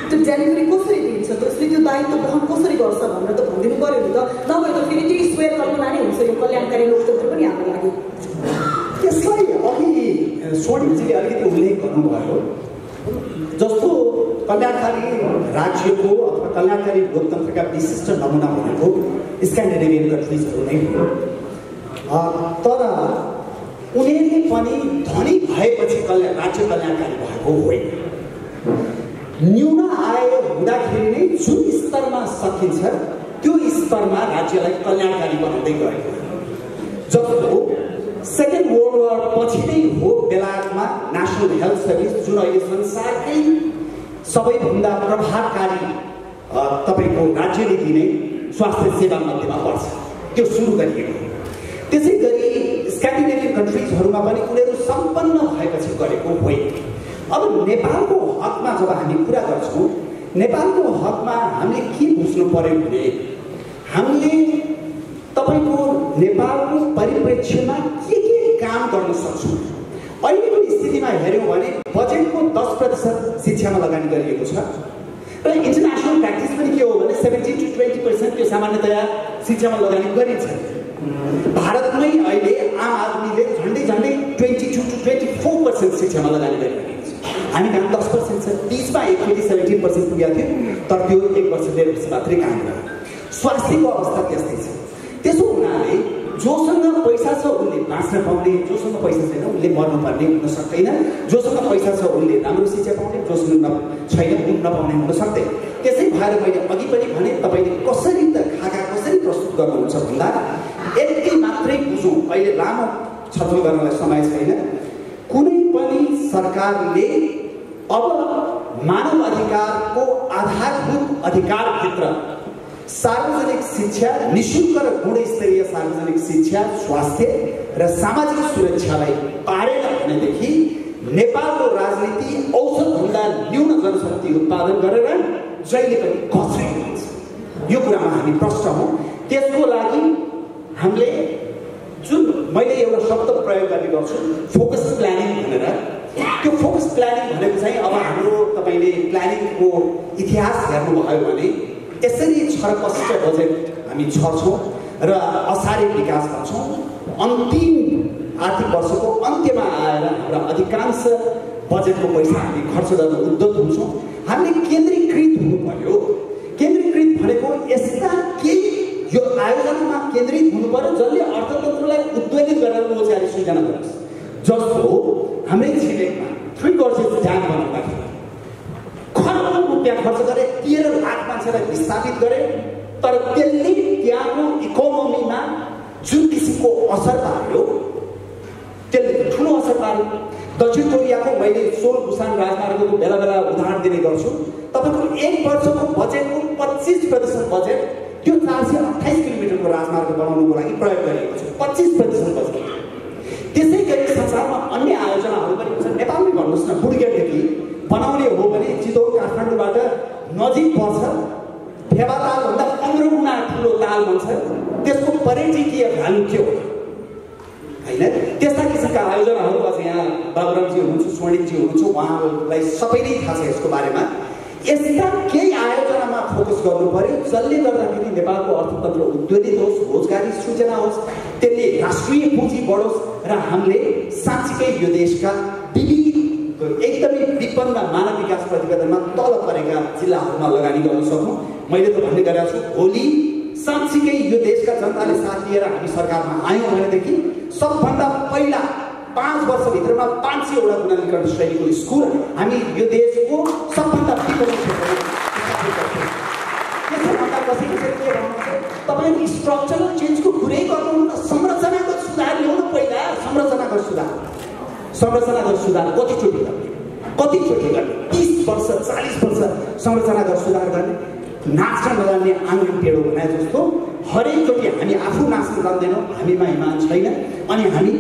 त्यो जानकारी कसरी दिन्छ त? उसले त्यो दायित्व वहन कसरी गर्छ भनेर त भनिदिनु पर्यो नि त। नभए त फेरि त्यही स्वेर कल्पना नै हुन्छ यो कल्याणकारी लोकतन्त्र पनि हाम्रो लागि। त्यसलाई अघि स्वर्णिमजीले अलिकति उल्लेख गर्नुभयो, जस्तो कल्याणकारी राज्यको अथवा कल्याणकारी लोकतन्त्रका विशिष्ट नमुना भनेको स्क्यान्डिनेभियन कन्ट्रिजहरू नै हो। तर उनीहरूले पनि धनी भएपछि राज्य कल्याणकारी भएको होइन। न्यून आय हुँदाखेरि नै जुन स्तरमा सकिन्छ त्यो स्तरमा राज्यलाई कल्याणकारी बनाउँदै गएको। जस्तो सेकेन्ड वर्ल्ड वार पछि नै हो बेलायतमा नेसनल हेल्थ सर्भिस, जुन अहिले संसारकै सबैभन्दा प्रभावकारी तपाईँको राज्यले दिने स्वास्थ्य सेवा मध्येमा पर्छ, त्यो सुरु गरिएको। त्यसै गरी स्क्यान्डिनेभियन कन्ट्रिजहरूमा पनि उनीहरू सम्पन्न भएपछि गरेको होइन। अब नेपालको हकमा जब हामी कुरा गर्छौँ, नेपालको हकमा हामीले के बुझ्नु पर्यो भने हामीले तपाईँको नेपालको परिप्रेक्ष्यमा के काम गर्न सक्छौँ। अहिलेको स्थितिमा हेऱ्यौँ भने बजेटको 10% शिक्षामा लगानी गरिएको छ र इन्टरनेसनल प्र्याक्टिस पनि के हो भने 70 to 20% त्यो सामान्यतया शिक्षामा लगानी गरिन्छ। भारतमै अहिले आम आदमीले झन्डै 22 to 24% शिक्षामा लगानी गरिरहेको छ। हामी कहाँ 10% छ। 20मा एकचोटि 17% पुगेको थियो, तर त्यो 1 वर्ष 1.5 वर्ष मात्रै काम गर्यो। स्वास्थ्यको अवस्था त्यस्तै छ। त्यसो हुनाले जोसँग पैसा छ उसले बाँच्न पाउने, जोसँग पैसा छैन उसले मर्नुपर्ने हुन सक्दैन। जोसँग पैसा छ उसले राम्रो शिक्षा पाउने, जोसँग छैन ऊ नपाउने हुन सक्दैन। त्यसै भएर मैले अघि पनि भने तपाईँले कसरी त खाका कसरी प्रस्तुत गर्नुहुन्छ भन्दा यति मात्रै बुझौँ। अहिले लामो छलफल गर्नलाई समय छैन। कुनै पनि सरकारले अब मानव अधिकारको आधारभूत अधिकारभित्र सार्वजनिक शिक्षा, निःशुल्क र गुणस्तरीय सार्वजनिक शिक्षा, स्वास्थ्य र सामाजिक सुरक्षालाई पारेन भनेदेखि नेपालको राजनीति औसतभन्दा न्यून जनशक्ति उत्पादन गरेर जहिले पनि खस्रेको हुन्छ। यो कुरामा हामी प्रष्ट हौँ। त्यसको लागि हामीले जुन मैले एउटा शब्द प्रयोग गर्ने गर्छु फोकस प्लानिङ भनेर, त्यो फोकस प्लानिङ भनेको चाहिँ अब हाम्रो तपाईँले प्लानिङको इतिहास हेर्नुभयो भने यसरी छरपष्ट बजेट हामी छर्छौँ र असारे विकास गर्छौँ। अन्तिम आर्थिक वर्षको अन्त्यमा आएर हाम्रा अधिकांश बजेटको पैसा हामी खर्च गर्न उद्यत हुन्छौँ। हामीले केन्द्रीकृत हुनु पर्यो। केन्द्रीकृत भनेको यस्ता केही यो आयोजनामा केन्द्रित हुनु पर्यो जसले अर्थतन्त्रलाई उद्वेलित गरेर रोजगारी सृजना गरोस्। जस्तो हाम्रै छिमेकमा 3 गर्जेस ड्याम बनाउँदाखेरि खरबौँ रुपियाँ खर्च गरे, 13 लाख मान्छेलाई विस्थापित गरे, तर त्यसले त्यहाँको इकोनोमीमा जुन किसिमको असर पार्यो त्यसले ठुलो असर पार्यो। दक्षिण कोरियाको मैले सोल बुसान राजमार्गको बेला बेला उदाहरण दिने गर्छु। तपाईँको 1 वर्षको बजेटको 25% बजेट त्यो 428 किलोमिटरको राजमार्ग बनाउनुको लागि प्रयोग गरिएको छ। 25% बजेट। त्यसै गरी संसारमा अन्य आयोजनाहरू पनि छन्। नेपालमै भन्नुहोस् न, बुढीगढदेखि बनाउने हो भने चितवन काठमाडौँबाट नजिक पर्छ, फेवातालभन्दा 15 गुणा ठुलो ताल बन्छ। त्यसको पर्यटकीय भ्यालु के हो होइन? त्यस्ता किसिमका आयोजनाहरू अझ यहाँ बाबुरामजी हुनुहुन्छ, स्वर्णिमजी हुनुहुन्छ, उहाँहरूलाई सबैले थाहा छ यसको बारेमा। यस्ता केही आयोजनामा फोकस गर्नु पर्यो जसले गर्दाखेरि नेपालको अर्थतन्त्र उद्वेलित होस्, रोजगारी सृजना होस्, त्यसले राष्ट्रिय पुँजी बढोस् र हामीले साँच्चीकै यो देशका विविध एकदमै विपन्न मानव विकास प्रतिवेदनमा तल परेका जिल्लाहरूमा लगानी गर्न सकौँ। मैले त भन्ने गरेको छु, भोलि साँच्चीकै यो देशका जनताले साथ लिएर हामी सरकारमा आयौँ भनेदेखि सबभन्दा पहिला 5 वर्षभित्रमा 500वटा गुणात्मक शैलीको स्कुल हामी यो देशको सबभन्दा विकसित क्षेत्रमा त्यसैभन्दा कसैले चाहिँ के भन्नुहुन्छ, तपाईँले स्ट्रक्चरल चेन्जको कुरै गर्नुहुन्न, संरचनागत सुधार ल्याउनु पहिला। संरचनागत सुधार कतिचोटि गर्ने? 30 वर्ष 40 वर्ष संरचनागत सुधार गर्ने? नाच्न नजान्ने आँगन टेढो बनाए जस्तो हरेकचोटि हामी आफू नाच्न जान्दैनौँ, हामीमा इमान छैन, अनि हामी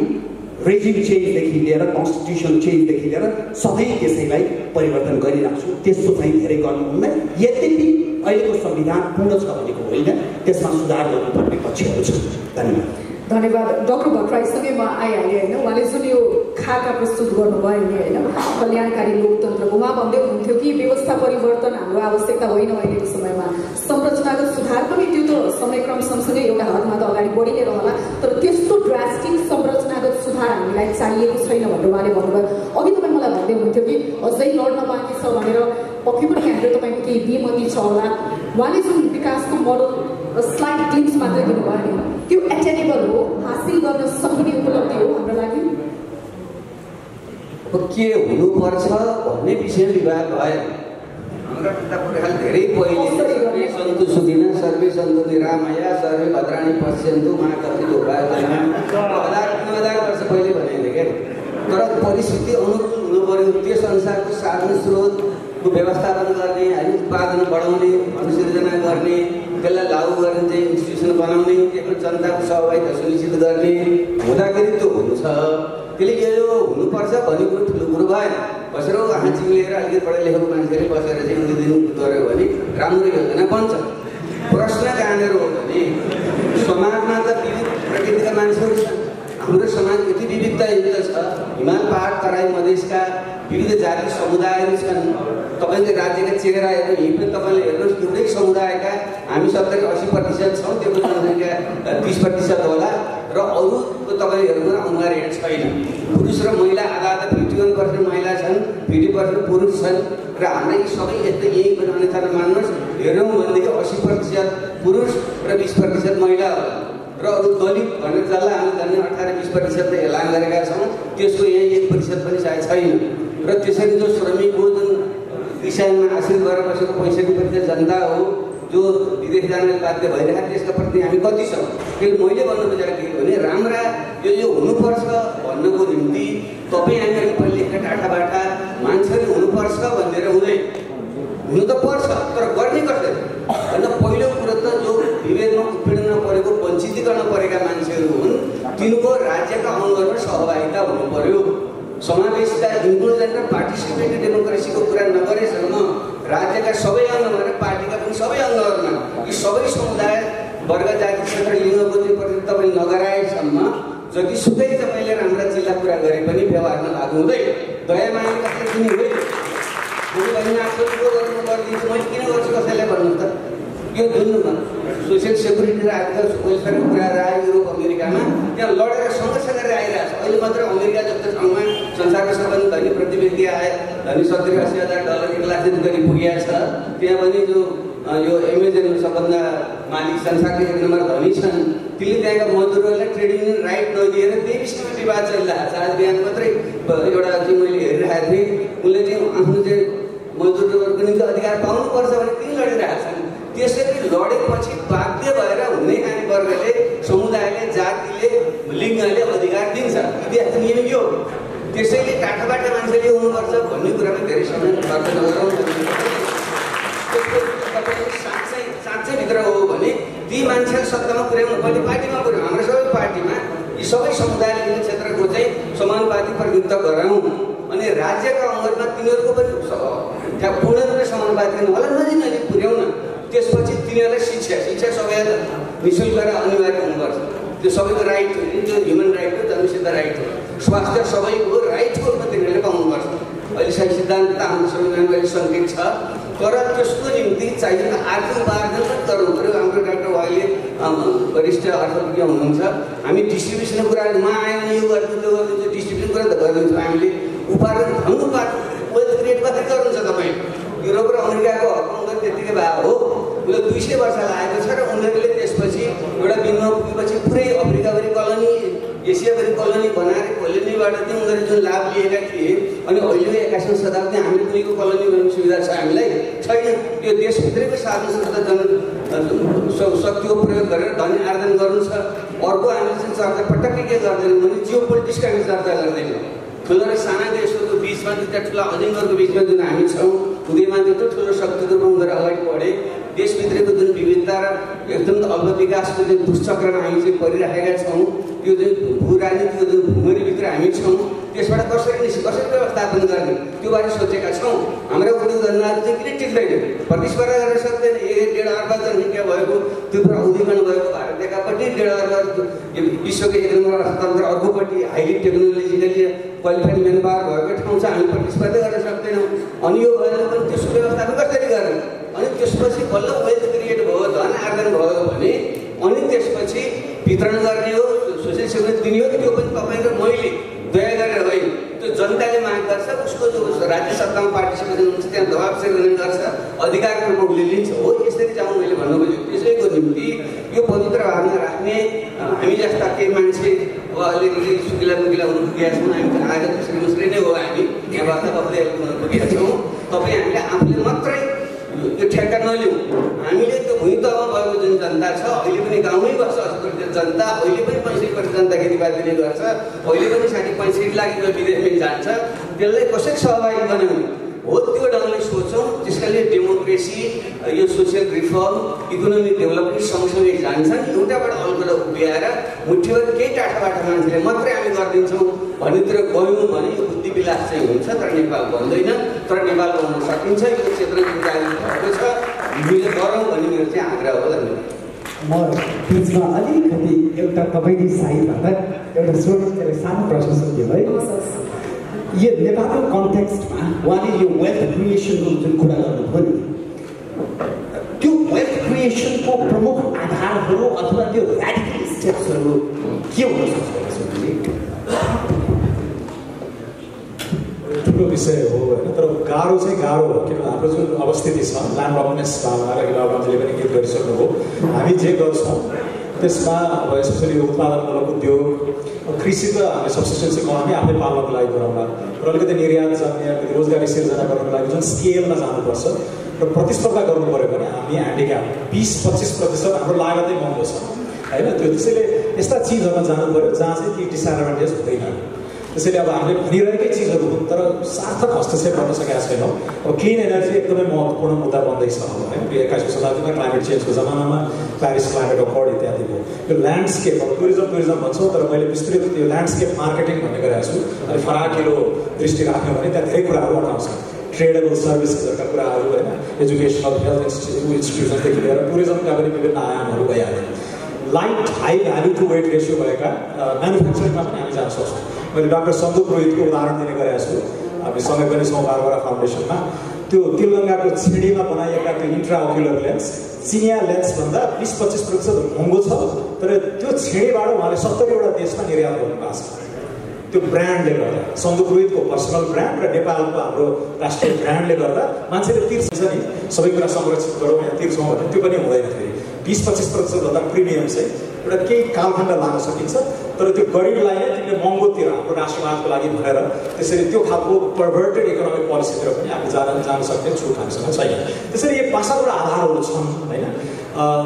रेजिम चेन्जदेखि लिएर कन्स्टिट्युसन चेन्जदेखि लिएर सधैँ त्यसैलाई परिवर्तन गरिरहेको छु। त्यस्तो चाहिँ धेरै गर्नुहुन्न। यद्यपि अहिलेको संविधान पूर्ण छ भनेको होइन, त्यसमा सुधार गर्नुपर्ने पक्षहरू छन्। धन्यवाद। धन्यवाद। डाक्टर भट्टराईसँगै म आइहालेँ होइन। उहाँले जुन यो खाका प्रस्तुत गर्नुभयो नि होइन, कल्याणकारी लोकतन्त्रको, उहाँ भन्दै हुनुहुन्थ्यो कि व्यवस्था परिवर्तन हाम्रो आवश्यकता होइन अहिलेको समयमा, संरचनागत सुधार पनि त्यो त समयक्रम सँगसँगै एउटा हदमा त अगाडि बढी नै रहला, तर त्यस्तो ड्रास्टिक संरचनागत सुधार हामीलाई चाहिएको छैन भनेर उहाँले भन्नुभयो। अघि तपाईँ मलाई भन्दै हुनुहुन्थ्यो कि अझै लड्न बाँकी छ भनेर, पक्कै पनि यहाँनिर तपाईँको केही बेमती छ होला। उहाँले जुन विकासको मोडल स्लाइड ग्लिम्स मात्रै दिनुभयो नि, त्यो एटेनेबल हो, हासिल गर्न सक्ने उपलब्धि हो हाम्रो लागि। के हुनुपर्छ भन्ने विषय विवाद भयो। हाम्रा पिता पुर्खाले धेरै पहिले सन्तु सुखिनः सर्वे सन्तु निरामया सर्वे भद्राणि पश्यन्तु मा कथितो उपायजना 1000 वर्ष पहिले भनेको क्या। तर परिस्थिति अनुकूल हुनु पर्यो। त्यस अनुसारको साधन स्रोतको व्यवस्थापन गर्ने, होइन, उत्पादन बढाउने, अनुसृजना गर्ने, त्यसलाई लागू गर्ने चाहिँ इन्स्टिट्युसन बनाउने, त्यसको जनताको सहभागिता सुनिश्चित गर्ने हुँदाखेरि त्यो हुनु छ। त्यसले यो हुनुपर्छ भन्ने कुरो ठुलो कुरो भएन। बसेर हाँची लिएर अलिकति पढा लेखेको मान्छेले बसेर चाहिँ उनी दिनु गऱ्यो भने राम्रो योजना बन्छ। प्रश्न कहाँनिर हो भने समाजमा त विविध प्रकृतिका मान्छेहरू छन्। हाम्रो समाज यति विविधतायुक्त छ। हिमाल पहाड तराई मधेसका विविध जाति समुदायहरू छन्। तपाईँले राज्यका चेहरा हेर्नु, यहीँ पनि तपाईँले हेर्नुहोस्, एउटै समुदायका हामी 70-80% छौँ, त्यो जनसङ्ख्या 30% होला, र अरूको तपाईँले हेर्नु अनुहार हेर्नु छैन। पुरुष र महिला आधा 51% महिला छन्, 50% पुरुष छन्, र हाम्रै सबै यस्तै यही पनि अन्यथा नमान्नुहोस्, हेरौँ भनेदेखि 80% पुरुष र 20% महिला होला। र अरू दलित भनेर जसलाई हामी झन् 18-20% एलान गरेका छौँ, त्यसको यही 1% पनि सायद छैन। र त्यसरी जो श्रमिक हो, जुन किसानमा आश्रित गरेर बसेको 65% जनता हो, जो विदेश जान बाध्य भइरहेको, त्यसका प्रति हामी कति छौँ? त्यसले मैले भन्नु खोजेको के भने राम्रा यो हुनुपर्छ भन्नुको निम्ति तपाईँ हामी पहिले टाढाबाटा मान्छेले हुनुपर्छ भनेर हुँदैन। हुनु त पर्छ, तर गर्ने कसरी भन्दा पहिलो कुरो त यस्ता इन्क्लुजन र पार्टिसिपेटिभ डेमोक्रेसीको कुरा नगरेसम्म राज्यका सबै अङ्गमा र पार्टीका पनि सबै अङ्गहरूमा यी सबै समुदाय वर्ग जाति क्षेत्र लिङ्गगोत्रीप्रति तपाईँ नगराएसम्म जतिसुकै तपाईँले राम्रा जिल्ला पुरा गरे पनि व्यवहारमा लागु हुँदैन। दयामाया कसले दिने होइन बहिनी आफूको गर्नु गरिदिन्छु मैले किन गर्छु कसैलाई भन्नु त यो जुन सोसियल सेक्युरिटी र आर्थिक वेलफेयरको कुराहरू आयो युरोप अमेरिकामा त्यहाँ लडेर सङ्घर्ष गरेर आइरहेको छ। अहिले मात्र अमेरिका जस्तो ठाउँमा संसारको सबभन्दा धनी प्रति व्यक्ति आयो धनी $70-80,000 1 लाख जति गरी पुगेको छ। त्यहाँ पनि जो यो एमेजन सबभन्दा मालिक संसारको 1 नम्बर धनी छन् तिनले त्यहाँका मजदुरहरूलाई ट्रेड युनियन राइट नदिएर त्यही विषयमा विवाद चलिरहेको छ। आज बिहान मात्रै एउटा चाहिँ मैले हेरिरहेको थिएँ उनले चाहिँ आफ्नो चाहिँ मजदुरहरूको निम्ति अधिकार पाउनुपर्छ भने तिनी लडिरहेका छन्। त्यसरी लडेपछि बाध्य भएर हुने खाने वर्गले समुदायले जातिले लिङ्गले अधिकार दिन्छ। इतिहास नियम यो त्यसैले टाढाबाट मान्छेले हुनुपर्छ भन्ने कुरामा धेरै समय खर्च नगरौँ। साँच्चै भित्र हो भने ती मान्छेहरू सत्तामा पुर्याउनु पहिले पार्टीमा पुर्याउँ। हाम्रो सबै पार्टीमा यी सबै समुदाय लिङ्ग क्षेत्रको चाहिँ समानुपातिक प्रतिनिधित्व गराउँ अनि राज्यका अङ्गमा तिनीहरूको पनि पूर्ण रूपले समानुपातिक होला नजिक पुर्याउन। त्यसपछि तिनीहरूलाई शिक्षा सबैलाई निःशुल्क र अनिवार्य हुनुपर्छ। त्यो सबैको राइट हो नि, त्यो ह्युमन राइट हो, जन्मसिद्ध राइट हो। स्वास्थ्य सबैको राइटको रूपमा तिनीहरूले पाउनुपर्छ। अहिले सही सिद्धान्त त हाम्रो संविधानमा अहिले सङ्केत छ तर त्यसको निम्ति चाहिने आर्थिक उपार्जन पनि गर्नु पऱ्यो। हाम्रो डाक्टर उहाँले वरिष्ठ अर्थविज्ञ हुनुहुन्छ। हामी डिस्ट्रिब्युसनको कुरा म आएन यो गरिदिन्छु त्यो गरिदिन्छु डिस्ट्रिब्युसन कुरा त गरिदिन्छौँ। हामीले उपार्जन धनुपात वेल्थ क्रिएट कसरी गर्नुहुन्छ तपाईँ? युरोप र अमेरिकाको हकमगर त्यतिकै भए हो उसले 200 वर्ष लागेको छ र उनीहरूले त्यसपछि एउटा बिन्दुमा पुगेपछि पुरै अफ्रिकाभरि कलोनी एसियाभरि कलोनी बनाएर कोलोनीबाट चाहिँ उनीहरूले जुन लाभ लिएका थिए अनि अहिले 21औं शताब्दी हामीले कुनैको कलोनी बनाउने सुविधा छ हामीलाई छैन। यो देशभित्रैको साधन शक्तिको प्रयोग गरेर धन आर्जन गर्नु छ। अर्को हामीले चाहिँ चर्चा पटक्कै के गर्दैनौँ भने जियो पोलिटिक्सको हामी चर्चा गर्दैनौँ। ठुलो र साना देशहरूको बिचमा दुईवटा ठुला अजिङ्गरको बिचमा जुन हामी छौँ उदयमान त्यत्रो ठुलो शक्तिको रूपमा गएर अगाडि बढे देशभित्रको जुन विविधता र एकदम अल्प विकासको जुन दुष्चक्रमा हामी चाहिँ परिराखेका छौँ यो जुन भू राजनीतिको जुन भूमरीभित्र हामी छौँ त्यसबाट कसरी व्यवस्थापन गर्ने त्यो बारे सोचेका छौँ। हाम्रा उद्योग धन्दाहरू चाहिँ किन टिक्दैन? प्रतिस्पर्धा गर्न सक्दैन। 1.5 अर्ब जनसङ्ख्या भएको त्यो उदीकरण भएको भारत एकापट्टि 1.5 अर्ब विश्वको 1 नम्बर अर्थतन्त्र अर्कोपट्टि highly technologically qualified man power भएको ठाउँ छ। हामी प्रतिस्पर्धा गर्न सक्दैनौँ। अनि यो भएर पनि त्यसको व्यवस्थापन कसरी गर्ने? अनि त्यसपछि बल्ल वेल्थ क्रिएट भयो धन आर्जन भयो भने अनि त्यसपछि वितरण गर्ने हो सोसियल सेक्युरिटी दिने हो। त्यो पनि तपाईँ र मैले दया गरेर होइन त्यो जनताले माग गर्छ उसको जो राज्य सत्तामा पार्टिसिपेसन हुन्छ त्यहाँ दबाब सिर्जना गर्छ अधिकारको रूपमा उसले लिन्छ हो। यसरी जाउँ मैले भन्नु खोजेँ। त्यसैको निम्ति यो पवित्र भावना राख्ने हामी जस्ता केही मान्छे अब अलिकति सुकिला मुकिला हुनु पुगेका छौँ। हामी आज मुस्री नै हो। हामी यहाँबाट बस्दै पुगेका छौँ। तपाईँ हामीले आफूले मात्रै यो ठेक्का नलिउँ। हामीले त्यो भुइँतमा भएको जुन जनता छ अहिले पनि गाउँमै बस्छ 80% जनता अहिले पनि 65% जनता खेतीपातीले गर्छ। अहिले पनि 60-65 लाख विदेशमै जान्छ। त्यसलाई कसरी सहभागी बनाउने हो त्यो ढङ्गले सोचौँ। त्यसकारणले डेमोक्रेसी यो सोसियल रिफर्म इकोनोमिक डेभलपमेन्ट सँगसँगै जान्छन्। एउटाबाट अर्कोबाट उभिएर मुठीभर केही टाढाबाट मान्छेले मात्रै हामी गरिदिन्छौँ भन्नेतिर गयौँ भने यो बुद्धि विलास चाहिँ हुन्छ तर नेपाल बन्दैन। तर नेपाल बन्न सकिन्छ। यो क्षेत्र जारी भएको छ हामीले गरौँ भन्ने मेरो चाहिँ आग्रह हो। धन्यवाद। म बिचमा अलिकति एउटा तपाईँले साइडबाट एउटा सानो प्रश्न सोध्यो है। यो नेपालको कन्टेक्स्टमा उहाँले यो वेल्थ क्रिएसनको जुन कुरा गर्नुभयो नि त्यो वेल्थ क्रिएसनको प्रमुख आधारहरू अथवा त्यो ऱ्याडिकल स्टेप्सहरू के हुन सक्छ? ठुलो विषय हो होइन तर गाह्रो चाहिँ गाह्रो हो। किनभने हाम्रो जुन अवस्थिति छ ल्यान्ड गभर्नेन्स भावना र इलावन्जीले पनि गीत गरिसक्नुभयो। हामी जे गर्छौँ त्यसमा अब स्पेसली उत्पादनमूलक उद्योग कृषि त हामीले सब्सिस्टेन्स इकोनोमी आफै पाल्नको लागि गरौँला र अलिकति निर्यात जन्य रोजगारी सिर्जना गर्नको लागि जुन स्केलमा जानुपर्छ र प्रतिस्पर्धा गर्नु पऱ्यो भने हामी ह्यान्डिक्याप 20-25% हाम्रो लागतै महँगो छ होइन। त्यो त्यसैले यस्ता चिजहरूमा जानु पऱ्यो जहाँ चाहिँ ती डिसएडभान्टेज हुँदैन। त्यसैले अब हामीले भनिरहेकै चिजहरू हुन् तर सार्थक हस्तक्षेप गर्न सकेका छैनौँ। अब क्लिन एनर्जी एकदमै महत्त्वपूर्ण मुद्दा बन्दैछ होइन। 21औं शताब्दीमा क्लाइमेट चेन्जको जमानामा प्यारिस क्लाइमेट अकर्ड इत्यादिको यो ल्यान्डस्केप अब टुरिज्म भन्छौँ तर मैले विस्तृत यो ल्यान्डस्केप मार्केटिङ भन्ने गरेको छु। अनि फराकिलो दृष्टि राख्यो भने त्यहाँ धेरै कुराहरू अटाउँछ। ट्रेडेबल सर्भिसेसहरूका कुराहरू होइन, एजुकेसनल हेल्थ इन्स्टिट्युसनदेखि लिएर टुरिज्मका पनि विभिन्न आयामहरू भइहाल्यो। Light high value to weight ratio भएका म्यानुफ्याक्चरिङमा पनि हामी जान सक्छौँ। मैले डाक्टर सन्दुप रोहितको उदाहरण दिने गरेको छु। हामी सँगै पनि छौँ बारबरा फाउन्डेसनमा। त्यो तिलगङ्गाको छिडीमा बनाइएका त्यो इन्ट्राओक्युलर लेन्स चिनिया लेन्सभन्दा 20-25% महँगो छ, तर त्यो छिडीबाट उहाँले 70वटा देशमा निर्यात गर्नुभएको छ। त्यो ब्रान्डले गर्दा सन्दुप रोहितको पर्सनल ब्रान्ड र नेपालको हाम्रो राष्ट्रिय ब्रान्डले गर्दा मान्छेले तिर्छ नि, सबै कुरा संरक्षित गरौँ या तिर्छौँ भने त्यो पनि हुँदैन। फेरि 20-25% भन्दा प्रिमियम चाहिँ एउटा केही कालखण्ड लान सकिन्छ, तर त्यो गरिबलाई नै तिमीले महँगो तिर हाम्रो राष्ट्रवादको लागि भनेर त्यसरी त्यो खालको पर्भर्टेड इकोनोमिक पोलिसीतिर पनि हामी जान सक्ने छुट हामीसँग छैन। त्यसरी यो भाषाबाट आधारहरू छन् होइन।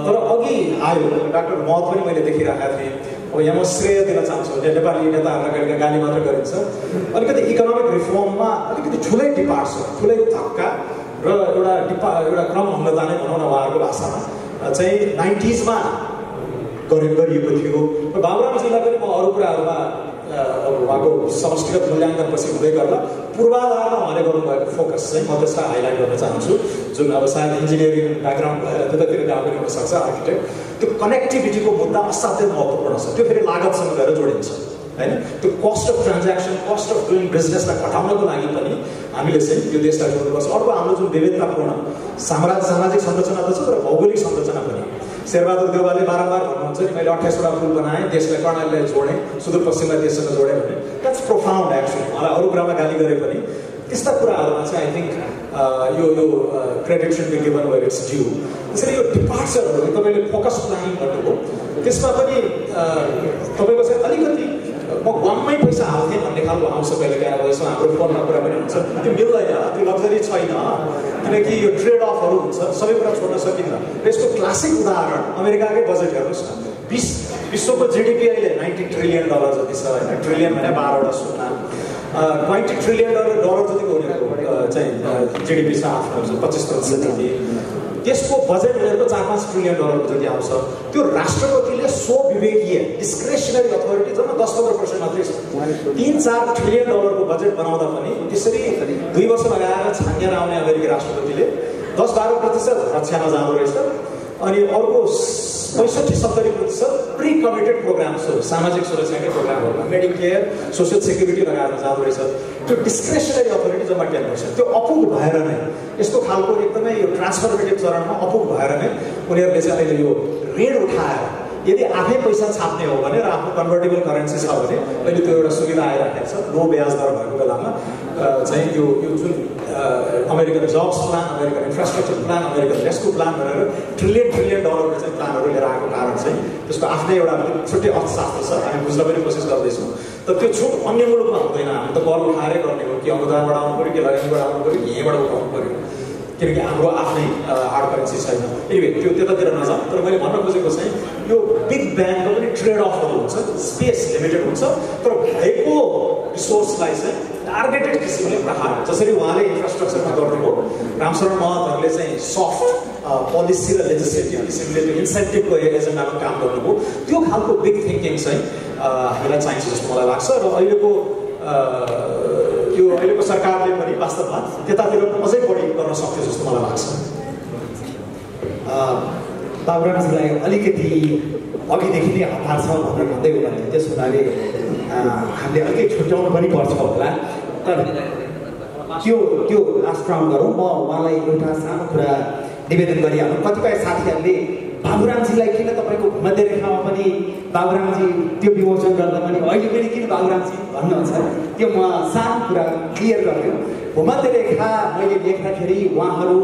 तर अघि आयो डाक्टर महत पनि मैले देखिरहेका थिएँ। अब यहाँ म श्रेय दिन चाहन्छु, नेपाली नेताहरूलाई कहिले गाली मात्र गरिन्छ। अलिकति इकोनोमिक रिफर्ममा अलिकति ठुलै डिपार्ट छ, ठुलै धक्का र एउटा क्रम भङ्गता नै भनौँ न उहाँहरूको भाषामा चाहिँ 90sमा गरिएको थियो। र बाबुरामजीलाई पनि म अरू कुराहरूमा अब उहाँको समष्टिगत मूल्याङ्कन पछि हुँदै गर्दा पूर्वाधारमा उहाँले गर्नुभएको फोकस चाहिँ म त्यसलाई हाइलाइट गर्न चाहन्छु। जुन अब सायद इन्जिनियरिङ ब्याकग्राउन्ड भएर त्यतातिर गएको पनि हुनसक्छ, आर्किटेक्ट। त्यो कनेक्टिभिटीको मुद्दा असाध्यै महत्त्वपूर्ण छ। त्यो फेरि लागतसँग गएर जोडिन्छ होइन। त्यो cost of transaction, cost of doing बिजनेसलाई घटाउनको लागि पनि हामीले चाहिँ यो देशलाई जोड्नुपर्छ। अर्को हाम्रो जुन विविधतापूर्ण सामाजिक संरचना त छ, तर भौगोलिक संरचना पनि। शेरबहादुर देउवाले बारम्बार भन्नुहुन्छ नि, मैले 28वटा पुल बनाएँ, देशलाई कर्णालीलाई जोडेँ, सुदूरपश्चिमलाई देशसँग जोडेँ भने। That's profound actually. मलाई अरू कुरामा गाली गरे पनि त्यस्ता कुराहरूमा चाहिँ आई थिङ्क यो credit should be given where it's due. त्यसरी यो डिपार्चरहरू तपाईँले फोकस प्लानिङ गर्नुभयो, त्यसमा पनि तपाईँको चाहिँ अलिकति म वाममै पैसा हाल्थेँ भन्ने खालको आउँछ कहिले काहीँ। अब यसमा हाम्रो फोनमा कुरा पनि हुन्छ, त्यो मिल्दैन, त्यो लग्जरी छैन, किनकि यो ट्रेड अफहरू हुन्छ, सबै कुरा छोड्न सकिन्न। र यसको क्लासिक उदाहरण अमेरिकाकै बजेट हेर्नुहोस् न। विश्वको जिडिपी अहिले $90 ट्रिलियन जति छ होइन। ट्रिलियन भने 12वटा शून्य। $20 ट्रिलियन जतिको उनीहरूको चाहिँ जिडिपी छ, 25% जति। त्यसको बजेट उनीहरूको $4-5 ट्रिलियन जति आउँछ। त्यो राष्ट्रपतिले स्वविवेकीय डिस्क्रेसनरी अथोरिटी जम्मा 10-15% मात्रै छ। $3-4 ट्रिलियन को बजेट बनाउँदा पनि त्यसरी 2 वर्ष लगाएर छानिएर आउने अमेरिकी राष्ट्रपतिले 10-12% रक्षामा जाँदो रहेछ। अनि अर्को 65-70% प्री कमिटेड प्रोग्राम्सहरू, सामाजिक सुरक्षाकै प्रोग्रामहरूमा मेडिकेयर, सोसियल सेक्युरिटी लगाएर जाँदो रहेछ। त्यो डिस्क्रेसनरी अथोरिटी जम्मा 10%। त्यो अपुग भएर नै यस्तो खालको एकदमै यो ट्रान्सफर्मेटिभ चरणमा अपुग भएर नै उनीहरूले चाहिँ अहिले यो ऋण उठाएर यदि आफै पैसा छाप्ने हो भने र आफ्नो कन्भर्टेबल करेन्सी छ भने अहिले त्यो एउटा सुविधा आइराखेको छ। लो ब्याज दर भएको बेलामा चाहिँ यो जुन American jobs plan, American infrastructure plan, American rescue plan भनेर ट्रिलियन डलरको चाहिँ प्लानहरू लिएर आएको कारण चाहिँ त्यसको आफ्नै एउटा छुट्टै अर्थशास्त्र छ, हामी बुझ्न पनि कोसिस गर्दैछौँ। तर त्यो छुट अन्य मुलुकमा हुँदैन। हामी त कर उठाएरै गर्ने हो कि अनुदान बढाउनु पऱ्यो कि लगानी बढाउनु पऱ्यो कि यहीँबाट उठाउनु पऱ्यो, किनकि हाम्रो आफ्नै हार्ड करेन्सी छैन। एनिवे त्यो त्यतातिर नजाउँ। तर मैले भन्न खोजेको चाहिँ यो बिग ब्याङको पनि ट्रेड अफहरू हुन्छ, स्पेस लिमिटेड हुन्छ, तर भएको रिसोर्सलाई चाहिँ टार्गेटेड किसिमले प्रहार, जसरी उहाँले इन्फ्रास्ट्रक्चरमा गर्नुभयो, रामशरण महतहरूले चाहिँ सफ्ट पोलिसी र लेजिस्लेटिभ किसिमले त्यो इन्सेन्टिभको एजेन्डामा काम गर्नुभयो। त्यो खालको बिग थिङ्किङ चाहिँ हामीलाई चाहिन्छ जस्तो मलाई लाग्छ। र अहिलेको सरकारले पनि वास्तवमा त्यतातिर अझै बढी गर्न सक्थ्यो जस्तो मलाई लाग्छ। बाबुरामजीलाई अलिकति अघिदेखि नै हतार छ भनेर भन्दै हुनुहुन्थ्यो। त्यस हुनाले हामीले अलिकति छुट्याउनु पनि पर्छ होला। तर त्यो लास्ट राउन्ड गरौँ। म उहाँलाई एउटा सानो कुरा निवेदन गरिहाल्नु। कतिपय साथीहरूले बाबुरामजीलाई किन तपाईँको भूमध्य रेखामा पनि बाबुरामजी त्यो विमोचन गर्दा पनि अहिले पनि किन बाबुरामजी भन्नुहुन्छ, त्यो म सानो कुरा क्लियर गरिदिउँ। भूमध्य रेखा मैले लेख्दाखेरि उहाँहरू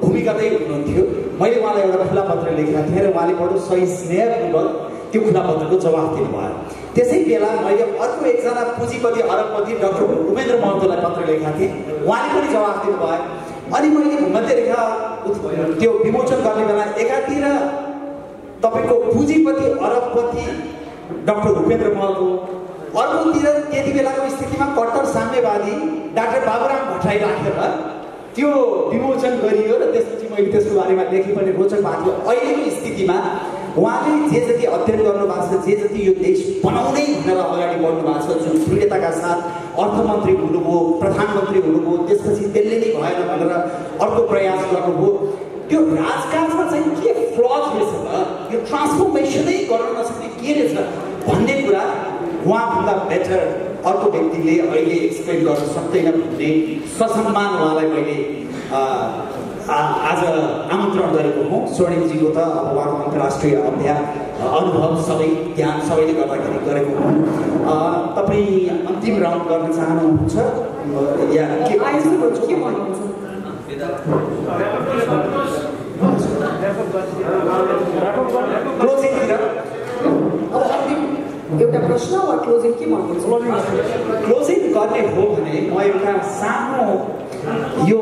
भूमिगतै हुनुहुन्थ्यो। मैले उहाँलाई एउटा खुला पत्र लेखेका थिएँ र उहाँले बडो सही स्नेहपूर्वक त्यो खुला पत्रको जवाफ दिनुभयो। त्यसै बेला मैले अर्को एकजना पुँजीपति अरबपति डाक्टर उपेन्द्र महतोलाई पत्र लेखेका थिएँ, उहाँले पनि जवाफ दिनुभयो। अनि मैले भूमध्य रेखा त्यो विमोचन गर्ने बेला एकातिर तपाईँको पुँजीपति अरबपति डाक्टर उपेन्द्र महतो अर्कोतिर त्यति बेलाको स्थितिमा कट्टर साम्यवादी डाक्टर बाबुराम भट्टराई राखेर त्यो विमोचन गरियो र त्यसपछि मैले त्यसको बारेमा लेखेँ पनि रोचक भएको थियो। अहिलेको स्थितिमा उहाँले जे जति अध्ययन गर्नुभएको छ, जे जति यो देश बनाउनै भनेर अगाडि बढ्नु भएको छ, जुन दृढताका साथ अर्थमन्त्री हुनुभयो, प्रधानमन्त्री हुनुभयो, त्यसपछि त्यसले नै भएन भनेर अर्को प्रयास गर्नुभयो, त्यो राजकाजमा चाहिँ के फ्लज रहेछ त, यो ट्रान्सफर्मेसनै गर्न नसक्ने के रहेछ भन्ने कुरा उहाँभन्दा बेटर अर्को व्यक्तिले अहिले एक्सप्लेन गर्न सक्दैन भन्ने ससम्मान उहाँलाई मैले आज आमन्त्रण गरेको हुँ। स्वर्णिमजीको त अब उहाँको अन्तर्राष्ट्रिय अनुभव सबै ज्ञान सबैले गर्दाखेरि गरेको हुँ। तपाईँ अन्तिम राउन्ड गर्न चाहनुहुन्छ या के भन्नुहुन्छ? क्लोजिङतिर एउटा प्रश्न वा क्लोजिङ के भन्नुहुन्छ? क्लोजिङ गर्ने हो भने म एउटा सानो यो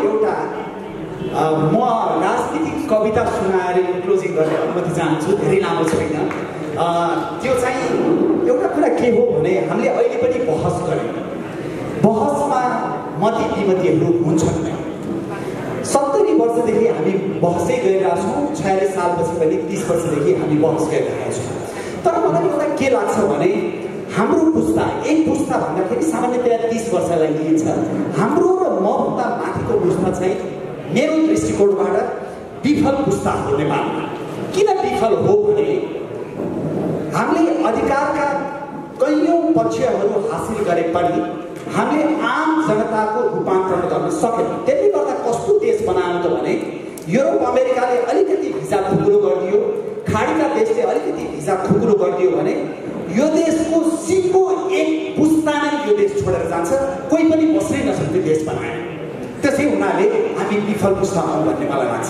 एउटा म राजनीतिक कविता सुनाएर क्लोजिङ गर्ने अनुमति चाहन्छु। धेरै लामो छैन। त्यो चाहिँ एउटा कुरा के हो भने हामीले अहिले पनि बहस गऱ्यौँ। बहसमा मती विमतीहरू हुन्छन् नै। 70 वर्षदेखि हामी बहसै गरिरहेका छौँ। 46 सालपछि पनि 30 वर्षदेखि हामी बहस गरिरहेका छौँ। तर मलाई एउटा के लाग्छ भने हाम्रो पुस्ता, एक पुस्ता भन्दाखेरि सामान्यतया 30 वर्षलाई लिइन्छ। हाम्रो र मभन्दा माथिको पुस्ता चाहिँ मेरो दृष्टिकोणबाट विफल पुस्ता हो नेपालमा। किन विफल हो भने हामीले अधिकारका कैयौँ पक्षहरू हासिल गरे पनि हामीले आम जनताको रूपान्तरण गर्न सकेनौँ। त्यसले गर्दा कस्तो देश बनायो त भने युरोप अमेरिकाले अलिकति भिजा खुकुलो गरिदियो, खाडीका देशले अलिकति भिजा खुकुलो गरिदियो भने यो देशको सिङ्गो एक पुस्ता नै यो देश छोडेर जान्छ। कोही पनि बस्नै नसक्ने देश बनायो। त्यसै हुनाले हामी विफल पुस्ता हौँ भन्ने मलाई लाग्छ।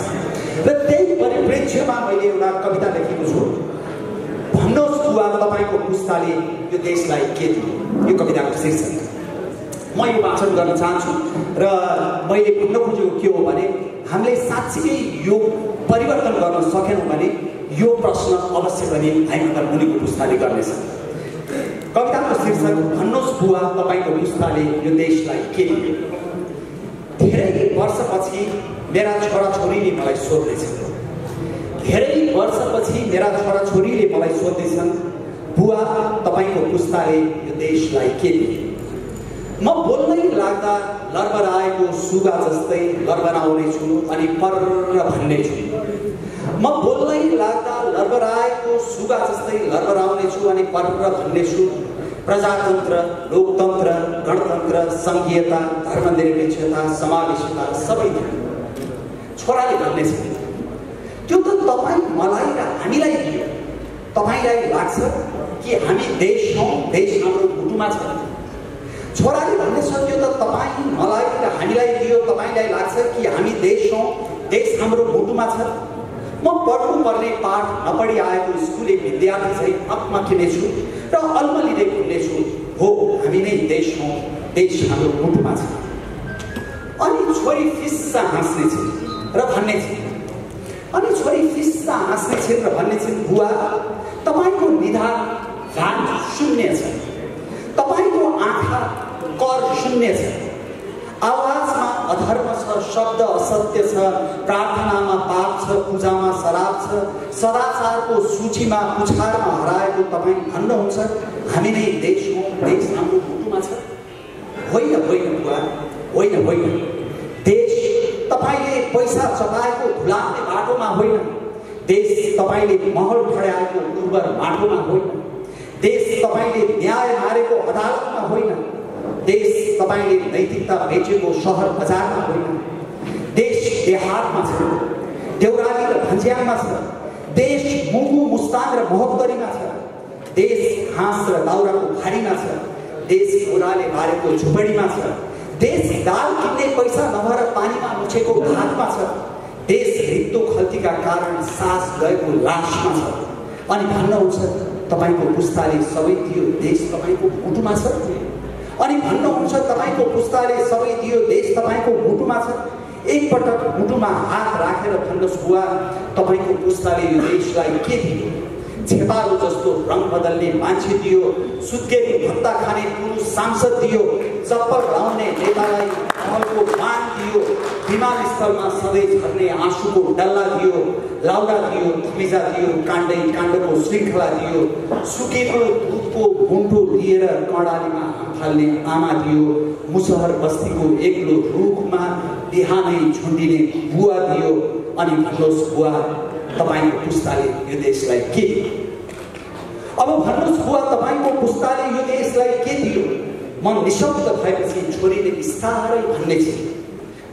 र त्यही परिप्रेक्ष्यमा मैले एउटा कविता लेखेको छु। भन्नुहोस् बुवा तपाईँको पुस्ताले यो देशलाई के दियो, यो कविताको शीर्षक। म यो वाचन गर्न चाहन्छु र मैले भन्न खोजेको के हो भने हामीले साँच्चीकै यो परिवर्तन गर्न सकेनौँ भने यो प्रश्न अवश्य पनि हामीभन्दा मुनिको पुस्ताले गर्नेछ। कविताको शीर्षक भन्नुहोस् बुवा तपाईँको पुस्ताले यो देशलाई के दियो। धेरै वर्षपछि मेरा छोराछोरीले मलाई सोध्दैछन्, धेरै वर्षपछि मेरा छोराछोरीले मलाई सोध्दैछन्, बुवा तपाईँको पुस्ताले यो देशलाई के दियो। म बोल्नै लाग्दा लर्बराएको सुगा जस्तै लर्बराउने छु अनि पर्र भन्ने छु। म बोल्नै लाग्दा लर्बराएको सुगा जस्तै लर्बराउने छु अनि पर्र भन्ने छु। प्रजातन्त्र, लोकतन्त्र, गणतन्त्र, सङ्घीयता, धर्मनिरपेक्षता, समावेशिता सबै छोराले भन्ने छ। त्यो त तपाईँ मलाई र हामीलाई दियो। तपाईँलाई लाग्छ कि हामी देश हौँ, देश हाम्रो मुटुमा छ। छोराले भन्ने छ त्यो त तपाईँ मलाई र हामीलाई दियो। तपाईँलाई लाग्छ कि हामी देश हौँ, देश हाम्रो मुटुमा छ। म पढ्नुपर्ने पाठ नपढी आएको स्कुले विद्यार्थी चाहिँ हकमकिनेछु र अल्मलिँदै खुल्नेछु। हो, हामी नै देश हौँ, देश हाम्रो मुटुमा छ। अनि छोरी फिस्सा हाँस्ने छिन् र भन्ने छिन्, अनि छोरी फिस्सा हाँस्ने छिन् र भन्ने छिन्, बुवा तपाईँको निधार घाट शून्य छ, तपाईँको आँखा कर शून्य छ, आवाजमा अधर्म छ, शब्द असत्य छ, प्रार्थनामा पाप छ, पूजामा शराब छ, सदाचारको सूचीमा पुछारमा हराएको तपाईँ भन्नुहुन्छ हामी नै देश हौँ, देश हाम्रो मुटुमा छ। होइन होइन बुवा, होइन होइन। देश तपाईँले पैसा चपाएको धुलाउने बाटोमा होइन। देश तपाईँले महल ठड्याएको उर्वर माटोमा होइन। देश तपाईँले न्याय मारेको अदालतमा होइन। देश तपाईँले नैतिकता बेचेको सहर बजारमा होइन। देश देहातमा छ, देउराली र भन्ज्याङमा छ। देश मुगु मुस्ताङ र मोहब्बरीमा छ। देश हाँस र दाउराको भारीमा छ। देश ओह्राले बारेको झुपडीमा छ। देश दाल किन्ने पैसा नभएर पानीमा मुछेको भातमा छ। देश रित्तो खल्तीका कारण सास गएको लासमा छ। अनि भन्नुहुन्छ तपाईँको पुस्ताले सबै दियो, देश तपाईँको मुटुमा छ। अनि भन्नुहुन्छ तपाईँको पुस्ताले सबै दियो, देश तपाईँको मुटुमा छ। एकपटक मुटुमा हात राखेर भन्नुहोस् बुवा, तपाईँको पुस्ताले यो देशलाई के दियो? छेपारो जस्तो रङ बदल्ने मान्छे दियो, सुत्केरी भत्ता खाने पुरुष सांसद दियो, चप्पल लाउने नेतालाई महलको मान दियो, विमानस्थलमा सधैँ झर्ने आँसुको डल्ला दियो, लाउडा दियो, थुमिजा दियो, काण्डै काण्डको श्रृङ्खला दियो, सुकेको दुधको गुन्टो लिएर कर्णालीमा फाल्ने आमा दियो, मुसहर बस्तीको एक्लो रुखमा बिहानै झुन्डिने बुवा दियो। अनि भन्नुहोस् बुवा, तपाईँको पुस्ताले यो देशलाई के दियो? अब भन्नुहोस् बुवा, तपाईँको पुस्ताले यो देशलाई के दियो? म निशब्द भएपछि छोरीले बिस्तारै भन्ने छिन्,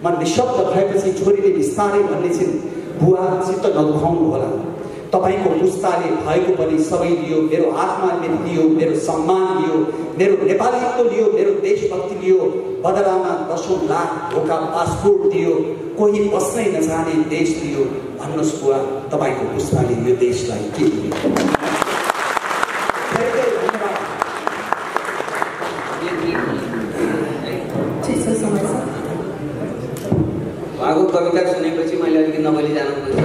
म निशब्द भएपछि छोरीले बिस्तारै भन्ने छिन्, बुवा चित्त नदुखाउनु होला, तपाईँको पुस्ताले भएको पनि सबै लियो, मेरो आत्माले लियो, मेरो सम्मान लियो, मेरो नेपालीत्व लियो, मेरो देशभक्ति लियो, बदलामा 10 लाख ढोका पासपोर्ट दियो, कोही बस्नै नचाहने देश दियो। भन्नुहोस् बुवा, तपाईँको पुस्ताले यो देशलाई के दियो? उहाँको कविता सुनेपछि मैले अलिकति नबोली जानुपर्छ।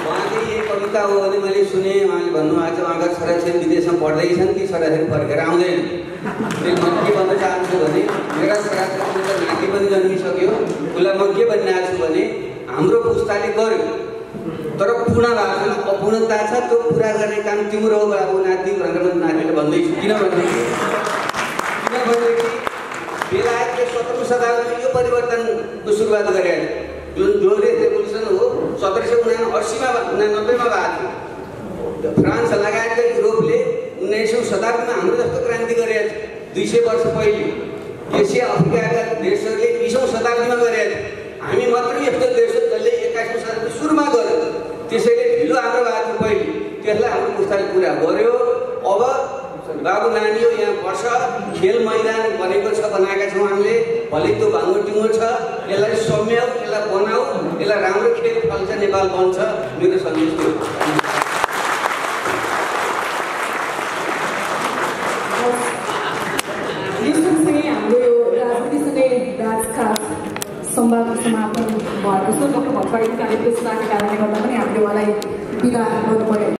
उहाँले यो कविता हो भने मैले सुने, उहाँले भन्नुभएको छ उहाँका छोराछोरी विदेशमा पढ्दैछन् कि छोराछोरी फर्केर आउँदैन। म के भन्न चाहन्छु भने मेरा छोराछोरी त नाति पनि जन्मिसक्यो, उसलाई म के भनिरहेको छु भने हाम्रो पुस्ताले गर्यो तर पूर्ण भएको छैन, अपूर्णता छ, त्यो पुरा गर्ने काम तिम्रो हो बाबु नाति भनेर म नातिले भन्दैछु। किनभने बेलायतले 17औं शताब्दीमा यो परिवर्तनको सुरुवात गरे। जुन जोरे रेभोल्युसन हो 1789 मा भएको थियो। फ्रान्स लगायतका युरोपले 19औं शताब्दीमा हाम्रो जस्तो क्रान्ति गरेका थिए। 200 वर्ष पहिले एसिया अफ्रिकाका देशहरूले 20औं शताब्दीमा गरेका थिए। हामी मात्रै यस्तो देश हो जसले 21औं शताब्दी सुरुमा गर्यो। त्यसैले ढिलो हाम्रो भएको थियो पहिले, त्यसलाई हाम्रो पुस्ताले पुरा गर्यो। अब बाबु नानी हो, यहाँ बस, खेल मैदान बनेको छ, बनाएका छौँ हामीले, भले त्यो भाङ्गो टिङ्गो छ, यसलाई सम्याऊ, यसलाई बनाऊ, यसलाई राम्रो खेल फल्छ, नेपाल बन्छ। मेरो सन्देश थियो। हाम्रो यो राजनीतिसँगै राजखास संवादको समापन भएको छ। डक्टर भट्टराईको कार्यक्रम राखेको कारणले गर्दा पनि हामीले उहाँलाई बिदा गर्नु पर्यो।